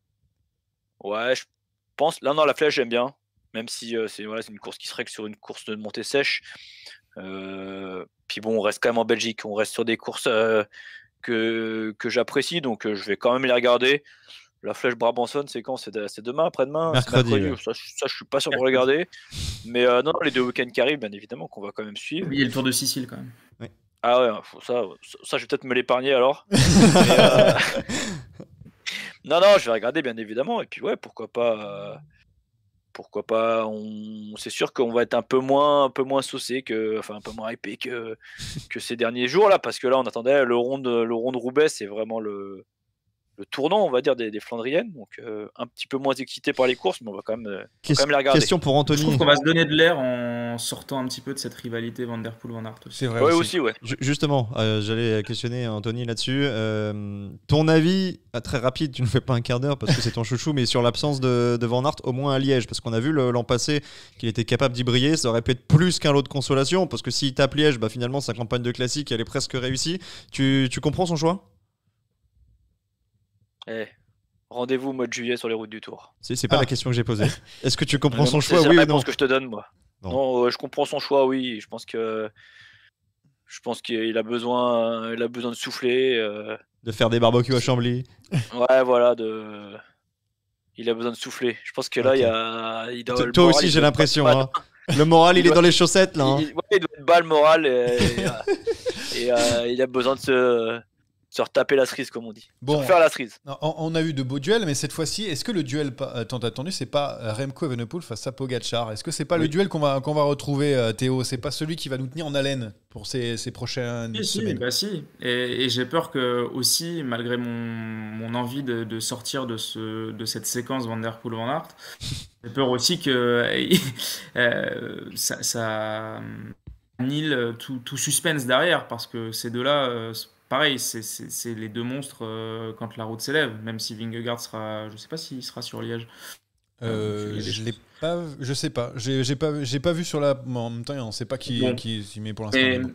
Ouais, je pense. Là, non, la flèche, j'aime bien. Même si c'est une course qui serait que sur une course de montée sèche. Puis bon, on reste quand même en Belgique. On reste sur des courses que j'apprécie. Donc, je vais quand même les regarder. La flèche Brabançonne, c'est quand? C'est demain, après-demain? Mercredi. Ouais. Ça, je suis pas sûr de regarder. Mais non, les 2 week-ends qui arrivent, bien évidemment, qu'on va quand même suivre. Il y a le Tour de Sicile quand même. Oui. Ah ouais, ça, je vais peut-être me l'épargner alors. Non, je vais regarder bien évidemment. Et puis ouais, pourquoi pas. C'est sûr qu'on va être un peu moins saucé un peu moins hypé que ces derniers jours là, parce que là on attendait le rond de Roubaix, c'est vraiment le tournant, on va dire, des Flandriennes. Donc un petit peu moins excité par les courses, mais on va quand même les regarder. Question pour Anthony. Je trouve qu'on va se donner de l'air en sortant un petit peu de cette rivalité Van Der Poel-Van Aert aussi. C'est vrai Ouais, aussi. aussi, ouais. Justement, j'allais questionner Anthony là-dessus. Ton avis, très rapide, tu ne fais pas un quart d'heure parce que c'est ton chouchou, mais sur l'absence de Van Aert, au moins à Liège, parce qu'on a vu l'an passé qu'il était capable d'y briller, ça aurait pu être plus qu'un lot de consolation, parce que s'il tape Liège, finalement sa campagne de classique elle est presque réussie. Tu comprends son choix ? Rendez-vous au mois de juillet sur les routes du Tour. C'est pas la question que j'ai posée. Est-ce que tu comprends son C'est choix, la oui ou réponse non ? que je te donne, moi. Non, je comprends son choix, oui. Je pense qu'il a besoin de souffler. De faire des barbecues à Chambly. Ouais, voilà. Il a besoin de souffler. Je pense que là, il doit. Toi aussi, j'ai l'impression. Le moral, il est dans les chaussettes, là. Il doit être bas, le moral. Et il a besoin de se retaper la cerise, comme on dit. Bon, faire la cerise. On a eu de beaux duels, mais cette fois-ci, est-ce que le duel tant attendu, c'est pas Remco Evenepoel face à Pogačar ? Est-ce que c'est pas le duel qu'on va retrouver, Théo ? C'est pas celui qui va nous tenir en haleine pour ces prochaines semaines ? Si. Et j'ai peur que aussi, malgré mon envie de sortir de cette séquence Van Der Poel-Van Aert, j'ai peur aussi que ça annule tout suspense derrière, parce que ces deux-là, pareil, c'est les deux monstres quand la route s'élève, même si Vingegaard sera, je sais pas s'il sera sur Liège. Je l'ai pas, je sais pas, j'ai pas vu sur la. En même temps, on sait pas qui s'y met pour l'instant.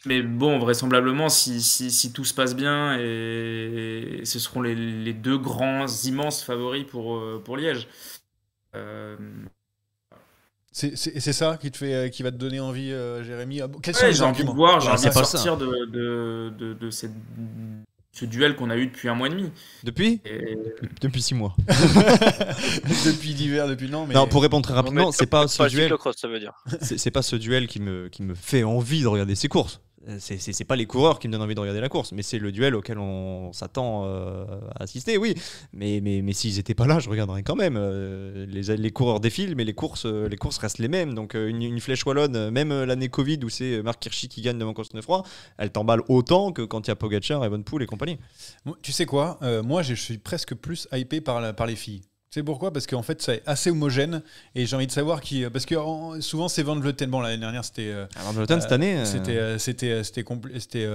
Mais bon, vraisemblablement, si tout se passe bien, et ce seront les deux grands immenses favoris pour Liège. C'est ça qui va te donner envie, Jérémy. J'ai envie de voir, j'ai envie de pas sortir de ce duel qu'on a eu depuis un mois et demi. Depuis 6 mois. Depuis l'hiver, depuis non. Mais... Non, pour répondre très rapidement, c'est pas ce duel. Cyclocross, ça veut dire. C'est pas ce duel qui me fait envie de regarder ces courses. C'est pas les coureurs qui me donnent envie de regarder la course, mais c'est le duel auquel on s'attend à assister, oui. Mais s'ils étaient pas là, je regarderais quand même. Les coureurs défilent, mais les courses restent les mêmes. Donc une flèche wallonne, même l'année Covid où c'est Marc Hirschi qui gagne devant Cosnefroy, elle t'emballe autant que quand il y a Pogačar, Evenepoel et compagnie. Tu sais quoi, moi je suis presque plus hypé par les filles. C'est pourquoi ? Parce qu'en fait, c'est assez homogène et j'ai envie de savoir qui. Parce que souvent, c'est Van Vleuten. Bon, l'année dernière, c'était. Van Vleuten, cette année. C'était complet. C'était.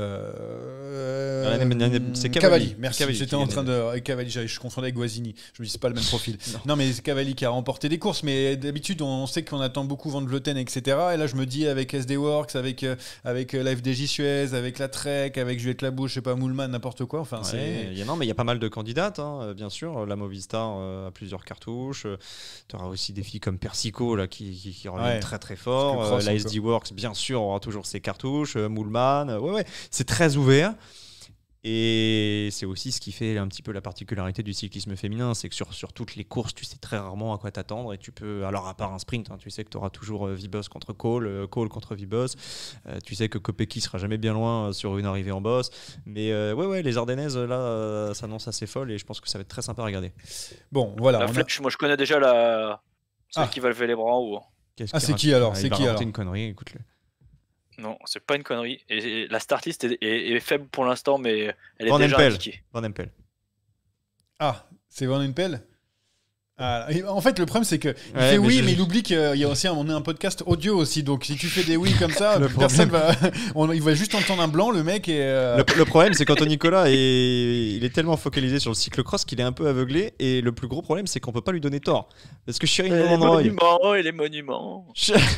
C'est Cavalli. Merci. J'étais en train de. Cavalli, je confondais avec Guazzini. Je me dis, c'est pas le même profil. Non, mais c'est Cavalli qui a remporté des courses. Mais d'habitude, on sait qu'on attend beaucoup Van Vleuten, etc. Et là, je me dis, avec SD Works, avec la FDJ Suez, avec la Trek, avec Juliette Labouche, je sais pas, Moulman, n'importe quoi. Enfin, mais il y a pas mal de candidates, bien sûr. La Movistar a plusieurs cartouches. Tu auras aussi des filles comme Persico là, qui reviennent très très fort. La SD Works, bien sûr, aura toujours ses cartouches. Moulman, c'est très ouvert. Et c'est aussi ce qui fait un petit peu la particularité du cyclisme féminin, c'est que sur toutes les courses, tu sais très rarement à quoi t'attendre et tu peux, alors à part un sprint, tu sais que tu auras toujours Vibos contre Cole contre Vibos, tu sais que Kopecky sera jamais bien loin sur une arrivée en boss, mais les Ardennaises là s'annoncent assez folles et je pense que ça va être très sympa à regarder. Bon, voilà. La flèche, moi je connais déjà celle qui va lever les bras en haut. C'est qui alors ? C'est qui alors ? Une connerie, écoute-le. Non, c'est pas une connerie. Et la start list est faible pour l'instant, mais elle est Van déjà Empel. indiquée. Van Empel. Ah, c'est Van Empel ? En fait, le problème, c'est qu'il fait oui, mais il oublie qu'il y a aussi un podcast audio aussi. Donc, si tu fais des oui comme ça, personne va. Il va juste entendre un blanc, le mec. Et le problème, c'est qu'Anthony Nicolas il est tellement focalisé sur le cyclocross qu'il est un peu aveuglé. Et le plus gros problème, c'est qu'on peut pas lui donner tort. Parce que Shirin Van Androoy. Les monuments.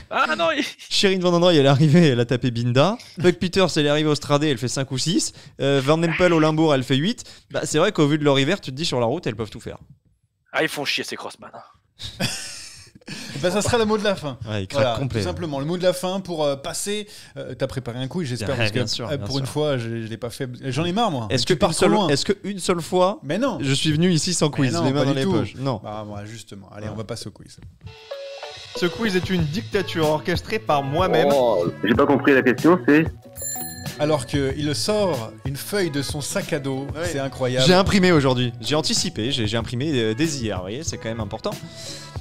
Ah non Shirin Van Androoy, elle est arrivée, elle a tapé Binda. Buck Peters, elle est arrivée au Stradé, elle fait 5 ou 6. Van Empel au Limbourg, elle fait 8. C'est vrai qu'au vu de leur hiver, tu te dis sur la route, elles peuvent tout faire. Ah, ils font chier ces crossman. Ça sera le mot de la fin. Ouais, il craque complet. Tout simplement, le mot de la fin pour passer. T'as préparé un coup, j'espère, parce que pour une fois, je l'ai pas fait. j'en ai marre, moi. Est-ce qu'une seule fois, mais non, je suis venu ici sans quiz, les mains dans les poches. Non. Moi, justement. Allez, on va passer au quiz. Ce quiz est une dictature orchestrée par moi-même. J'ai pas compris la question, c'est... Alors qu'il sort une feuille de son sac à dos, c'est incroyable. J'ai imprimé aujourd'hui, j'ai anticipé, j'ai imprimé dès hier, vous voyez, c'est quand même important.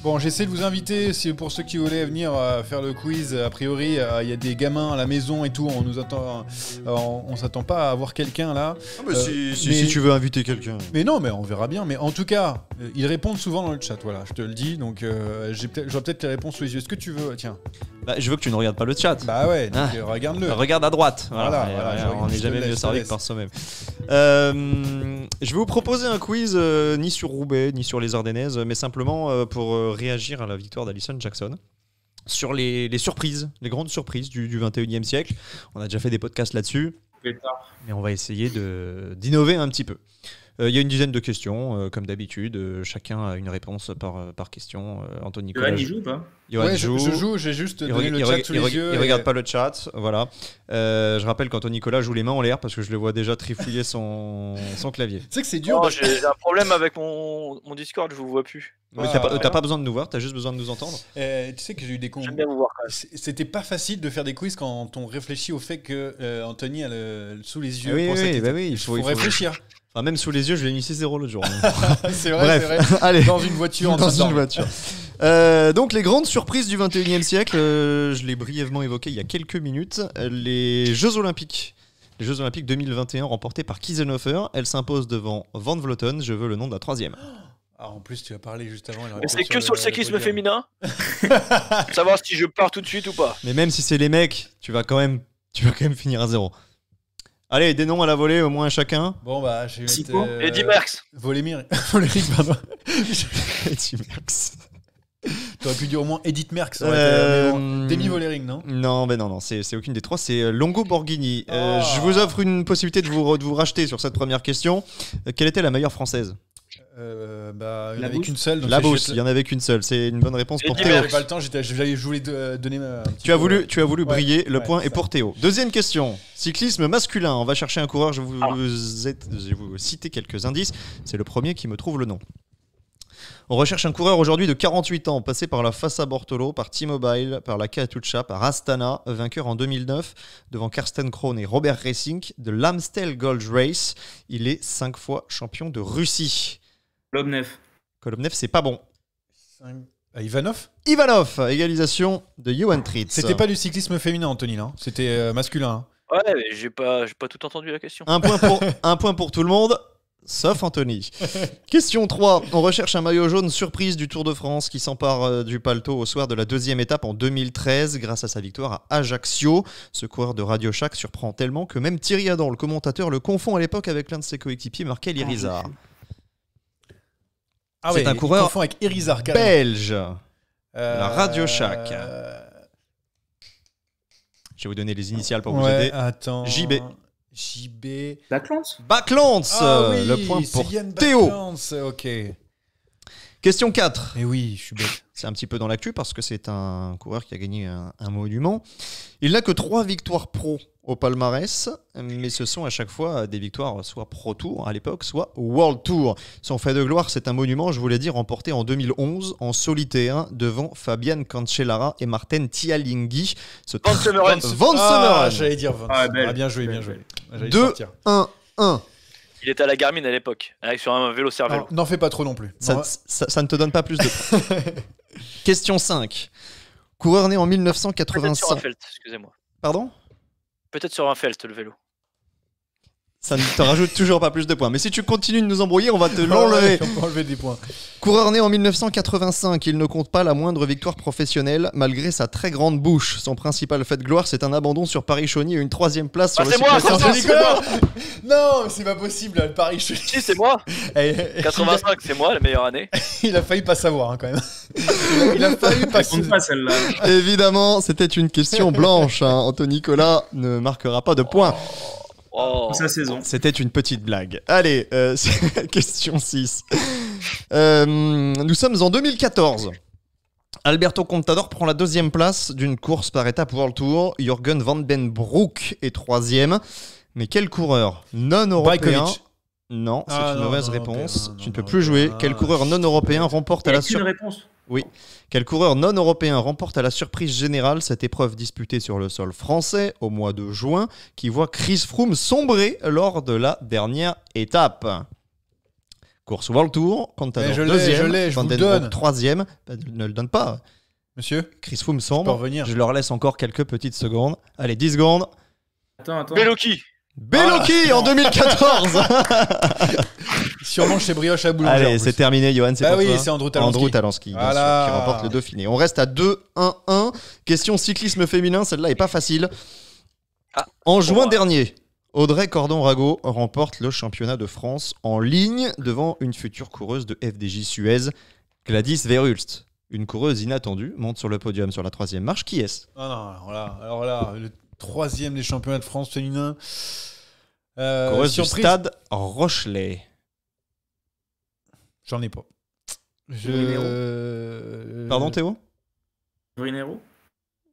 Bon, j'essaie de vous inviter, c'est pour ceux qui voulaient venir faire le quiz. A priori, il y a des gamins à la maison et tout. On nous attend, on s'attend pas à avoir quelqu'un là. Si tu veux inviter quelqu'un. Mais non, mais on verra bien. Mais en tout cas, ils répondent souvent dans le chat. Voilà, je te le dis. Donc, j'aurai peut-être les réponses sous les yeux. Est-ce que tu veux? Tiens. Je veux que tu ne regardes pas le chat. Bah ouais, donc, regarde-le. Regarde à droite. Voilà, on n'est jamais mieux servi que par soi-même. Je vais vous proposer un quiz ni sur Roubaix, ni sur les Ardennaises, mais simplement pour réagir à la victoire d'Alison Jackson. Sur les surprises, les grandes surprises du 21e siècle. On a déjà fait des podcasts là-dessus, mais on va essayer d'innover un petit peu. Il y a une dizaine de questions, comme d'habitude. Chacun a une réponse par question. Anthony Nicolas. Johan, il joue ou pas? Ouais, je joue, j'ai juste donné le chat sous les yeux. Il regarde pas le chat, voilà. Je rappelle qu'Anthony Nicolas joue les mains en l'air parce que je le vois déjà trifouiller son clavier. Tu sais que c'est dur. Non, j'ai un problème avec mon Discord, je vous vois plus. Mais t'as pas besoin de nous voir, t'as juste besoin de nous entendre. Tu sais que j'ai eu des J'aime bien vous voir quand même. C'était pas facile de faire des quiz quand on réfléchit au fait que Anthony a sous les yeux. Oui, il faut réfléchir. Enfin, même sous les yeux, je l'ai mis 6-0 l'autre jour. C'est vrai, Bref, c'est vrai. Allez. Dans une voiture. Donc les grandes surprises du 21e siècle, je l'ai brièvement évoqué il y a quelques minutes, les Jeux Olympiques. Les Jeux Olympiques 2021 remportés par Kiesenhofer. Elle s'impose devant Van Vleuten. Je veux le nom de la troisième. Ah, en plus, tu as parlé juste avant. Mais c'est que sur le cyclisme féminin. Savoir si je pars tout de suite ou pas. Mais même si c'est les mecs, tu vas quand même finir à 0. Allez, des noms à la volée, au moins chacun. Bon, bah, je vais mettre. Eddy Merckx. Voléric, pardon. Eddy Merckx. T'aurais pu dire au moins Edith Merckx. Demi Voléric, non? Non, c'est aucune des trois, c'est Longo Borghini. Je vous offre une possibilité de vous racheter sur cette première question. Quelle était la meilleure française? Il n'y en avait qu'une seule. La Beauce, il n'y en avait qu'une seule. C'est une bonne réponse pour Théo. J'avais pas le temps, je voulais donner un petit tu as voulu briller, le point est pour Théo. Deuxième question, cyclisme masculin. On va chercher un coureur, je vais vous citer quelques indices. C'est le premier qui me trouve le nom. On recherche un coureur aujourd'hui de 48 ans, passé par la Fassa Bortolo, par T-Mobile, par la Katusha, par Astana, vainqueur en 2009 devant Karsten Krohn et Robert Racing de l'Amstel Gold Race. Il est 5 fois champion de Russie. Kolobnev, c'est pas bon. Ivanov, égalisation de Johan Tritz. C'était pas du cyclisme féminin, Anthony, non? C'était masculin. Hein. Ouais, mais j'ai pas tout entendu la question. Un point pour tout le monde. Sauf Anthony. Question 3. On recherche un maillot jaune surprise du Tour de France qui s'empare du paletot au soir de la deuxième étape en 2013 grâce à sa victoire à Ajaccio. Ce coureur de Radio Shack surprend tellement que même Thierry Adam, le commentateur, le confond à l'époque avec l'un de ses coéquipiers, Markel Irizar. C'est un coureur avec Irizar, belge. La Radio Shack. Je vais vous donner les initiales pour vous aider. Attends. JB. Baclance. Le point pour Théo. Ok. Question 4. Et oui, je suis bête. C'est un petit peu dans l'actu parce que c'est un coureur qui a gagné un monument. Il n'a que 3 victoires pro au palmarès, mais ce sont à chaque fois des victoires soit Pro Tour à l'époque, soit World Tour. Son fait de gloire, c'est un monument, je vous l'ai dit, remporté en 2011 en solitaire devant Fabian Cancellara et Martin Tialinghi. Van Sommeren. J'allais dire Van. Bien joué. 2-1-1. Il était à la Garmin à l'époque, sur un vélo Cervelo. N'en fais pas trop non plus. Ça ne te donne pas plus de points. Question 5. Coureur né en 1985. Peut-être sur un Felt, excusez-moi. Pardon? Peut-être sur un Felt, le vélo. Ça ne te rajoute toujours pas plus de points. Mais si tu continues de nous embrouiller, on va te l'enlever. On peut enlever des points. Coureur né en 1985, il ne compte pas la moindre victoire professionnelle malgré sa très grande bouche. Son principal fait de gloire, c'est un abandon sur Paris-Chauny et une 3e place sur le Nicolas. Non, c'est pas possible, le Paris-Chauny. Si, c'est moi. 85, c'est moi, la meilleure année. Il a failli pas savoir, quand même. Il a failli pas savoir. Évidemment, c'était une question blanche. Anthony Nicolas ne marquera pas de points. Sa saison. C'était une petite blague. Allez, question 6. Nous sommes en 2014. Alberto Contador prend la 2e place d'une course par étape World Tour. Jürgen Van den Broek est 3e. Mais quel coureur non européen? Non, c'est une mauvaise réponse. Tu ne peux plus jouer. Quel coureur non européen remporte à la surprise? Oui. Quel coureur non européen remporte à la surprise générale cette épreuve disputée sur le sol français au mois de juin qui voit Chris Froome sombrer lors de la dernière étape? Course World Tour, Contador je l'ai, deuxième, je vous le Vandenbroek donne. troisième. Ne le donne pas. Monsieur, Chris Froome je peux sombre. revenir. Je leur laisse encore quelques petites secondes. Allez, 10 secondes. Attends. Beloki. Beloki en 2014. Sûrement chez Brioche à Boulanger. en Allez, plus. c'est terminé, Johan. C'est Bah pour oui, toi. c'est Andrew Talansky. Andrew Talansky, bien Voilà. sûr, qui remporte le Dauphiné. On reste à 2-1-1. Question cyclisme féminin, celle-là est pas facile. Ah, En juin moi. dernier, Audrey Cordon-Rago remporte le championnat de France en ligne devant une future coureuse de FDJ Suez, Gladys Verhulst. Une coureuse inattendue monte sur le podium sur la 3e marche. Qui est-ce? Ah non, alors là, le 3e des championnats de France féminin. Coureuse du surprise. Stade Rochelet. J'en ai pas. Pardon Théo? Rinero.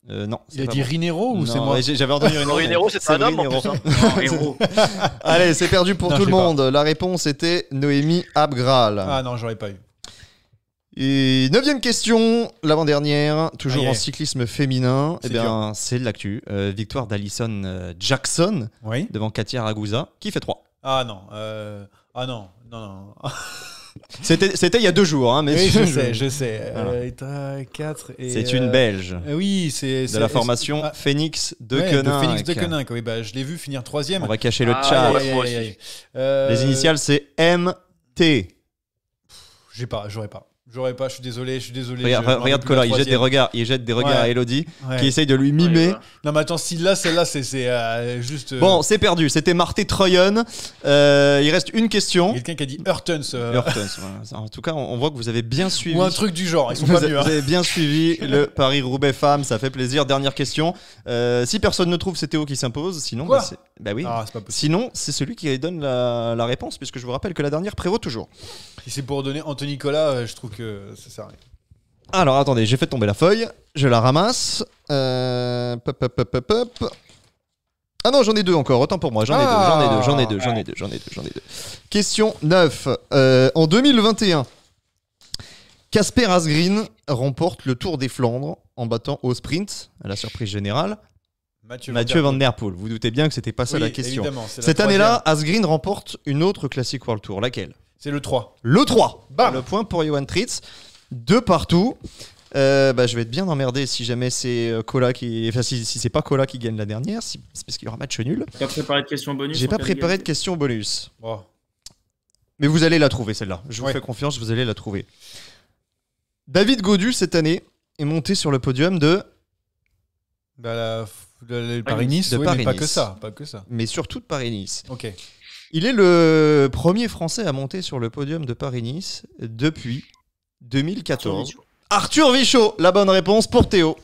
Non. c'est Il a pas dit bon. Rinero ou Non, c'est moi? J'avais entendu Rinero. Rinero, c'est un homme, en Rinero. plus, hein. Héros. Allez, c'est perdu pour Non, tout je le sais pas. monde. La réponse était Noémie Abgral. Ah non, j'aurais pas eu. Et 9e question, l'avant-dernière, toujours Aïe, en aïe. cyclisme féminin. C'est Eh bien, c'est de l'actu. Victoire d'Alison Jackson Oui. devant Katia Ragusa, qui fait 3. Ah non. Non. C'était il y a 2 jours, hein, mais Oui, je sais. Voilà. 4 et. c'est une Belge Oui, c'est. de la formation Ah, Phoenix de ouais, Koenig. Phoenix de Koenig. Oui, bah, je l'ai vu finir 3e. On va cacher le Ah, chat. ouais, moi aussi. Les initiales, c'est MT. J'aurais pas, je suis désolé. Regarde Cola, il jette des regards à Elodie, qui essaye de lui mimer. Ouais. Non, mais attends, celle-là, c'est juste. Bon, c'est perdu. C'était Marté Troyen. Il reste une question. Quelqu'un qui a dit Hurtons. Hurtons, voilà. En tout cas, on voit que vous avez bien suivi. Ou un truc du genre, ils sont Vous pas avez, mieux. Hein. vous avez bien suivi le Paris-Roubaix femmes, ça fait plaisir. Dernière question. Si personne ne trouve, c'est Théo qui s'impose. Sinon, Quoi bah oui. Ah, c'est pas possible. Sinon, c'est celui qui donne la réponse, puisque je vous rappelle que la dernière prévaut toujours. Si c'est pour donner Anthony Nicolas, je trouve que ça sert à rien. Alors, attendez, j'ai fait tomber la feuille. Je la ramasse. Pop. Ah non, j'en ai 2 encore. Autant pour moi. J'en ai deux. Question 9. En 2021, Casper Asgreen remporte le Tour des Flandres en battant au sprint, à la surprise générale, Mathieu Van Der Poel. Vous doutez bien que c'était pas ça la question. Cette année-là, Asgreen remporte une autre Classic World Tour. Laquelle? C'est le 3. Le 3. Bam. Le point pour Johan Tritz. 2 partout. Je vais être bien emmerdé si jamais c'est Cola qui. Enfin, si c'est pas Cola qui gagne la dernière, c'est parce qu'il y aura match nul. T'as préparé de questions bonus? J'ai pas préparé de questions bonus. Oh. Mais vous allez la trouver celle-là. Je vous Ouais. fais confiance, vous allez la trouver. David Gaudu, cette année, est monté sur le podium de. Le Paris-Nice, De oui, mais pas Paris-Nice. que ça. Mais surtout de Paris-Nice. Ok. Il est le premier Français à monter sur le podium de Paris-Nice depuis 2014. Arthur Vichot, la bonne réponse pour Théo,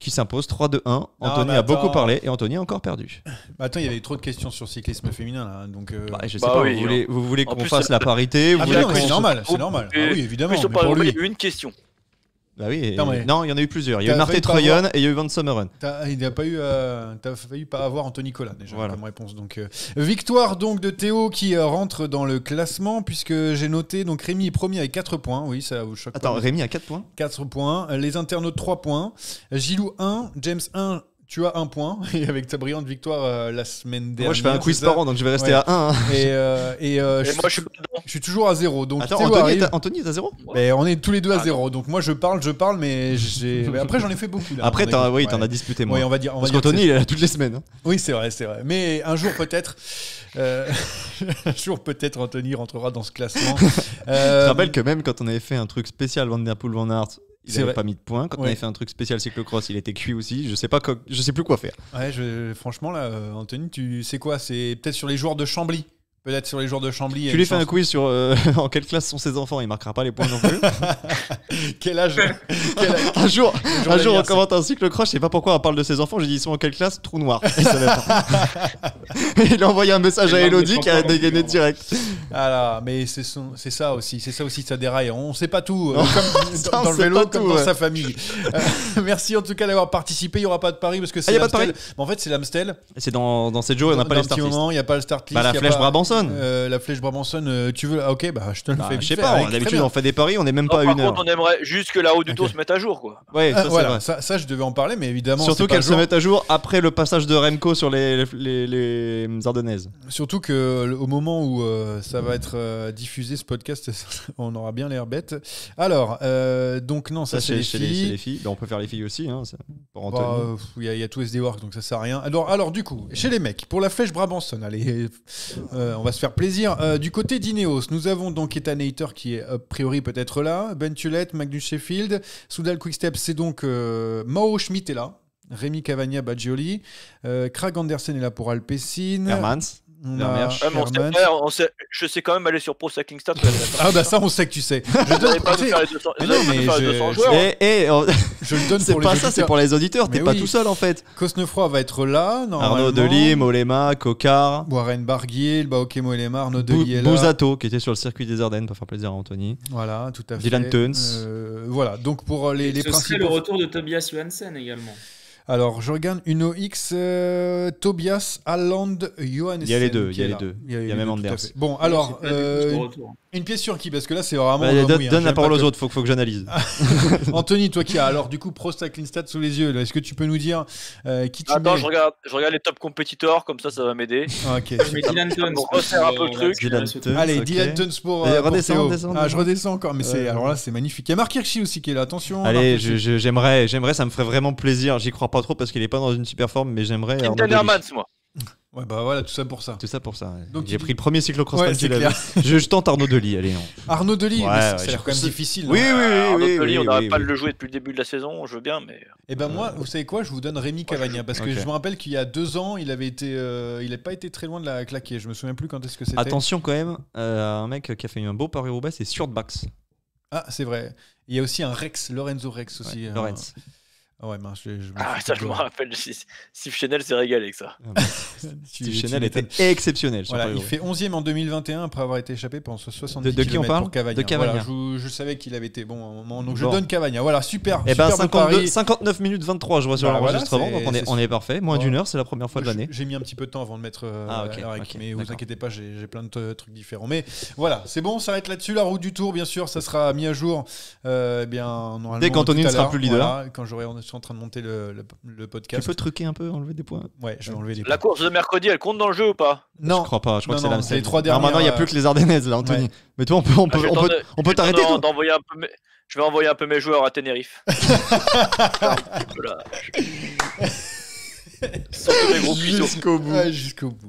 qui s'impose 3-2-1. Anthony mais a beaucoup attends. parlé et Anthony a encore perdu. Bah, attends, il y avait trop de questions sur le cyclisme féminin là, donc. Je sais Bah pas, oui, vous voulez en qu'on plus, fasse c'est- la parité vous Ah, mais voulez non, mais qu'on- c'est normal, c'est normal. Ah Et- oui, évidemment. Plus sur Mais pour Paris-Roubaix, lui, il y a eu une question. Bah oui, Non, mais- non, il y en a eu plusieurs. Il y a eu T'as Marté failli pas Troyen avoir- et il y a eu Van Sommeren. il n'a pas eu, t'as failli pas avoir Anthony Nicolas déjà Voilà. comme réponse. Donc victoire donc de Théo qui rentre dans le classement puisque j'ai noté donc Rémi est premier avec 4 points. Oui, ça vous choque Attends, pas. Rémi a 4 points. 4 points. Les internautes 3 points. Gilou 1, James 1. Tu as 1 point et avec ta brillante victoire la semaine dernière. Moi, je fais un quiz c'est ça par an, donc je vais rester Ouais. à 1. Et Et moi, je suis pas dedans. je suis toujours à 0. Donc Attends, Théo Anthony arrive. Anthony est à 0. Mais on est tous les deux à Ah, 0. Donc moi je parle, mais mais après j'en ai ai fait beaucoup. Là, Après, à mon avis. t'en as disputé moins. Oui, on va dire. Parce que qu'Anthony, il est là toutes les semaines. oui, c'est vrai. Mais un jour peut-être, un jour peut-être Anthony rentrera dans ce classement. Je te rappelle que même quand on avait fait un truc spécial Van Der Poel Van Aert, il C'est n'avait vrai. pas mis de points. Quand on Ouais. avait fait un truc spécial cyclocross, il était cuit aussi. Je sais plus quoi faire. Ouais, franchement là, Anthony, tu sais quoi? C'est peut-être sur les joueurs de Chambly. Peut-être sur les joueurs de Chambly. il y a Tu lui une fais un chance. quiz sur en quelle classe sont ses enfants. Il marquera pas les points non plus. Quel âge? un jour, on d'anniversaire. commente un cyclocross. Je sais pas pourquoi on parle de ses enfants. J'ai dit ils sont en quelle classe? Trou noir. Il savait pas. Il a envoyé un message à C'est Elodie marrant, qui a mais dégainé pas direct. Ah là, mais c'est ça aussi, ça déraille. On sait pas tout, Ça, comme on dans le sait vélo, pas comme tout, dans ouais. sa famille. Merci en tout cas d'avoir participé. Il y aura pas de Paris parce que c'est y a pas de l'Amstel. Mais en fait, c'est l'Amstel. Et c'est dans 7 jours, on n'a pas les Dans un petit startistes. moment, il y a pas le start list. Bah, la il y a flèche pas- Brabançonne. Brabançonne. La flèche Brabançonne, tu veux? Ah, ok, bah je te le fais. Je sais pas, d'habitude on fait des paris, on est même pas à Par 1 heure. contre, on aimerait juste que la route du tour se mette à jour, quoi. Ouais, ça, voilà, c'est vrai. ça je devais en parler, mais évidemment. Surtout c'est pas qu'elle se jour. mette à jour après le passage de Remco sur les Ardennaises. Surtout que au moment où ça va être diffusé ce podcast, on aura bien l'air bête. Alors, donc non, ça c'est les filles. les filles. Bah, on peut faire les filles aussi, hein, pour Bah, Anthony. il y a tout SD Work, donc ça sert à rien. Alors du coup, chez les mecs, pour la flèche Brabançonne, allez, on va se faire plaisir. Du côté d'Ineos, nous avons donc Ethan Hayter qui est a priori peut-être là, Ben Tullet, Magnus Sheffield, Soudal Quickstep, c'est donc Mauro Schmidt est là, Rémi Cavagna, Baggioli, Krag Andersen est là pour Alpecin. Hermans. On Vermeer. a Ouais, mais Hermans. je sais quand même aller sur Pro Cycling Stats. Ah bah ça on sait que tu sais. Je Vous donne, n'allez pas tu nous sais, faire les 200, mais vous allez non, pas nous mais faire les je- 200 joueurs. je le donne C'est pour pas les ça, c'est auditeurs. pour les auditeurs, Mais t'es pas oui. tout seul en fait. Cosnefroy va être là, normalement. Arnaud Delim, Olema, Cocard, Warren Barguil, Baoké Mollema, Arnaud Delis est là. Bouzato qui était sur le circuit des Ardennes pour faire plaisir à Anthony. Voilà, tout à fait. Dylan Teuns. Voilà, donc pour les Ce serait le principaux. retour de Tobias Johansen également. Alors, je regarde Uno X, Tobias, Haaland, Johansen. Il y a les deux, qui est là. Il y a les même deux, Anders. tout à fait. Bon, alors, C'est pas du tout ce retour. une pièce sur qui? Parce que là, c'est vraiment. Bah, on doit mouiller, hein. donne la J'aime parole pas aux que- autres, faut que j'analyse. Anthony, toi qui as alors du coup Pro Cycling Stats sous les yeux, là, est-ce que tu peux nous dire qui tu Attends, mets? je regarde les top compétiteurs, comme ça va m'aider. Ah, ok. Je mets Dylan Ça Teuns. me resserre un peu le truc. Dylan Teuns. Allez, ok. Dylan Teuns pour, Et pour redescends, Théo. redescends, Ah, je redescends encore, mais c'est Ouais. alors là, c'est magnifique. Il y a Marc Hirschi aussi qui est là. Attention. Allez, Marc Hirschi. j'aimerais, ça me ferait vraiment plaisir. J'y crois pas trop parce qu'il est pas dans une super forme, mais j'aimerais. Arnaud Quinten Delis. Hermans, moi. Ouais, bah voilà, tout ça pour ça. Tout ça pour ça. Donc, J'ai tu- pris le premier cyclocross Ouais, man c'est qu'il avait. Je tente Arnaud Delis, allez. Arnaud Delis, Ouais, mais ça ouais, a l'air quand même je- difficile. Oui, non Arnaud Delis, on n'arrête oui, pas oui. de le jouer depuis le début de la saison, je veux bien, mais. Et ben moi, vous savez quoi, je vous donne Rémi Cavagna parce que Ok. je me rappelle qu'il y a 2 ans, il avait été, il n'a pas été très loin de la claquer. Je me souviens plus quand est-ce que c'était. Attention quand même, un mec qui a fait un beau Paris-Roubaix, c'est Surtbacks. Ah, c'est vrai. Il y a aussi un Rex, Lorenzo Rex aussi. Lorenz. Ah ouais, mince, je me Ah, suis ça, fait je me peur. rappelle. Steve Chanel s'est régalé avec ça. Tu- Steve tu Chanel m'étonnes. était exceptionnel sur Voilà, il Paris-Roubaix. fait 11e en 2021 après avoir été échappé pendant 70 De qui on km parle pour Cavagna. De Cavagna. Voilà, je savais qu'il avait été bon à un moment, donc je Bon. donne Cavagna. Voilà, super. Eh ben superbe 52, pari. 59 minutes 23, je vois sur Bah, voilà, l'enregistrement, c'est- donc c'est on est parfait. Moins Ouais. d'une heure, c'est la première fois de l'année. J'ai mis un petit peu de temps avant de mettre Ah, ok, la rec, ok, mais vous d'accord. inquiétez pas, j'ai plein de trucs différents. Mais voilà, c'est bon, on s'arrête là-dessus. La route du Tour, bien sûr, ça sera mis à jour. Bien, normalement, Dès qu'Anthony tout ne à sera l'heure. plus leader. Voilà, quand je suis en train de monter le Tu podcast. peux truquer un peu, enlever des points. Ouais, je vais enlever les La course de mercredi, elle compte dans le jeu ou pas? Non, Je crois pas, je crois Non, que c'est non, l'Amstel. c'est les 3 Alors maintenant, il n'y a dernières, plus que les Ardennaises là, Anthony. ouais. Mais toi, on peut Je vais t'arrêter. tenter toi. d'envoyer un peu je vais envoyer un peu mes joueurs à Tenerife. Voilà. Sans tous mes gros cuisseaux. Jusqu'au bout. Ouais, jusqu'au bout.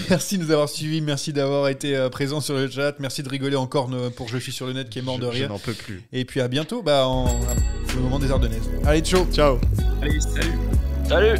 Merci de nous avoir suivis, merci d'avoir été présent sur le chat, merci de rigoler encore pour Je suis sur le net qui est mort de Je rire. n'en peux plus. Et puis à bientôt, au moment des Ardennaises. Allez, ciao. Ciao. Allez, salut. Salut!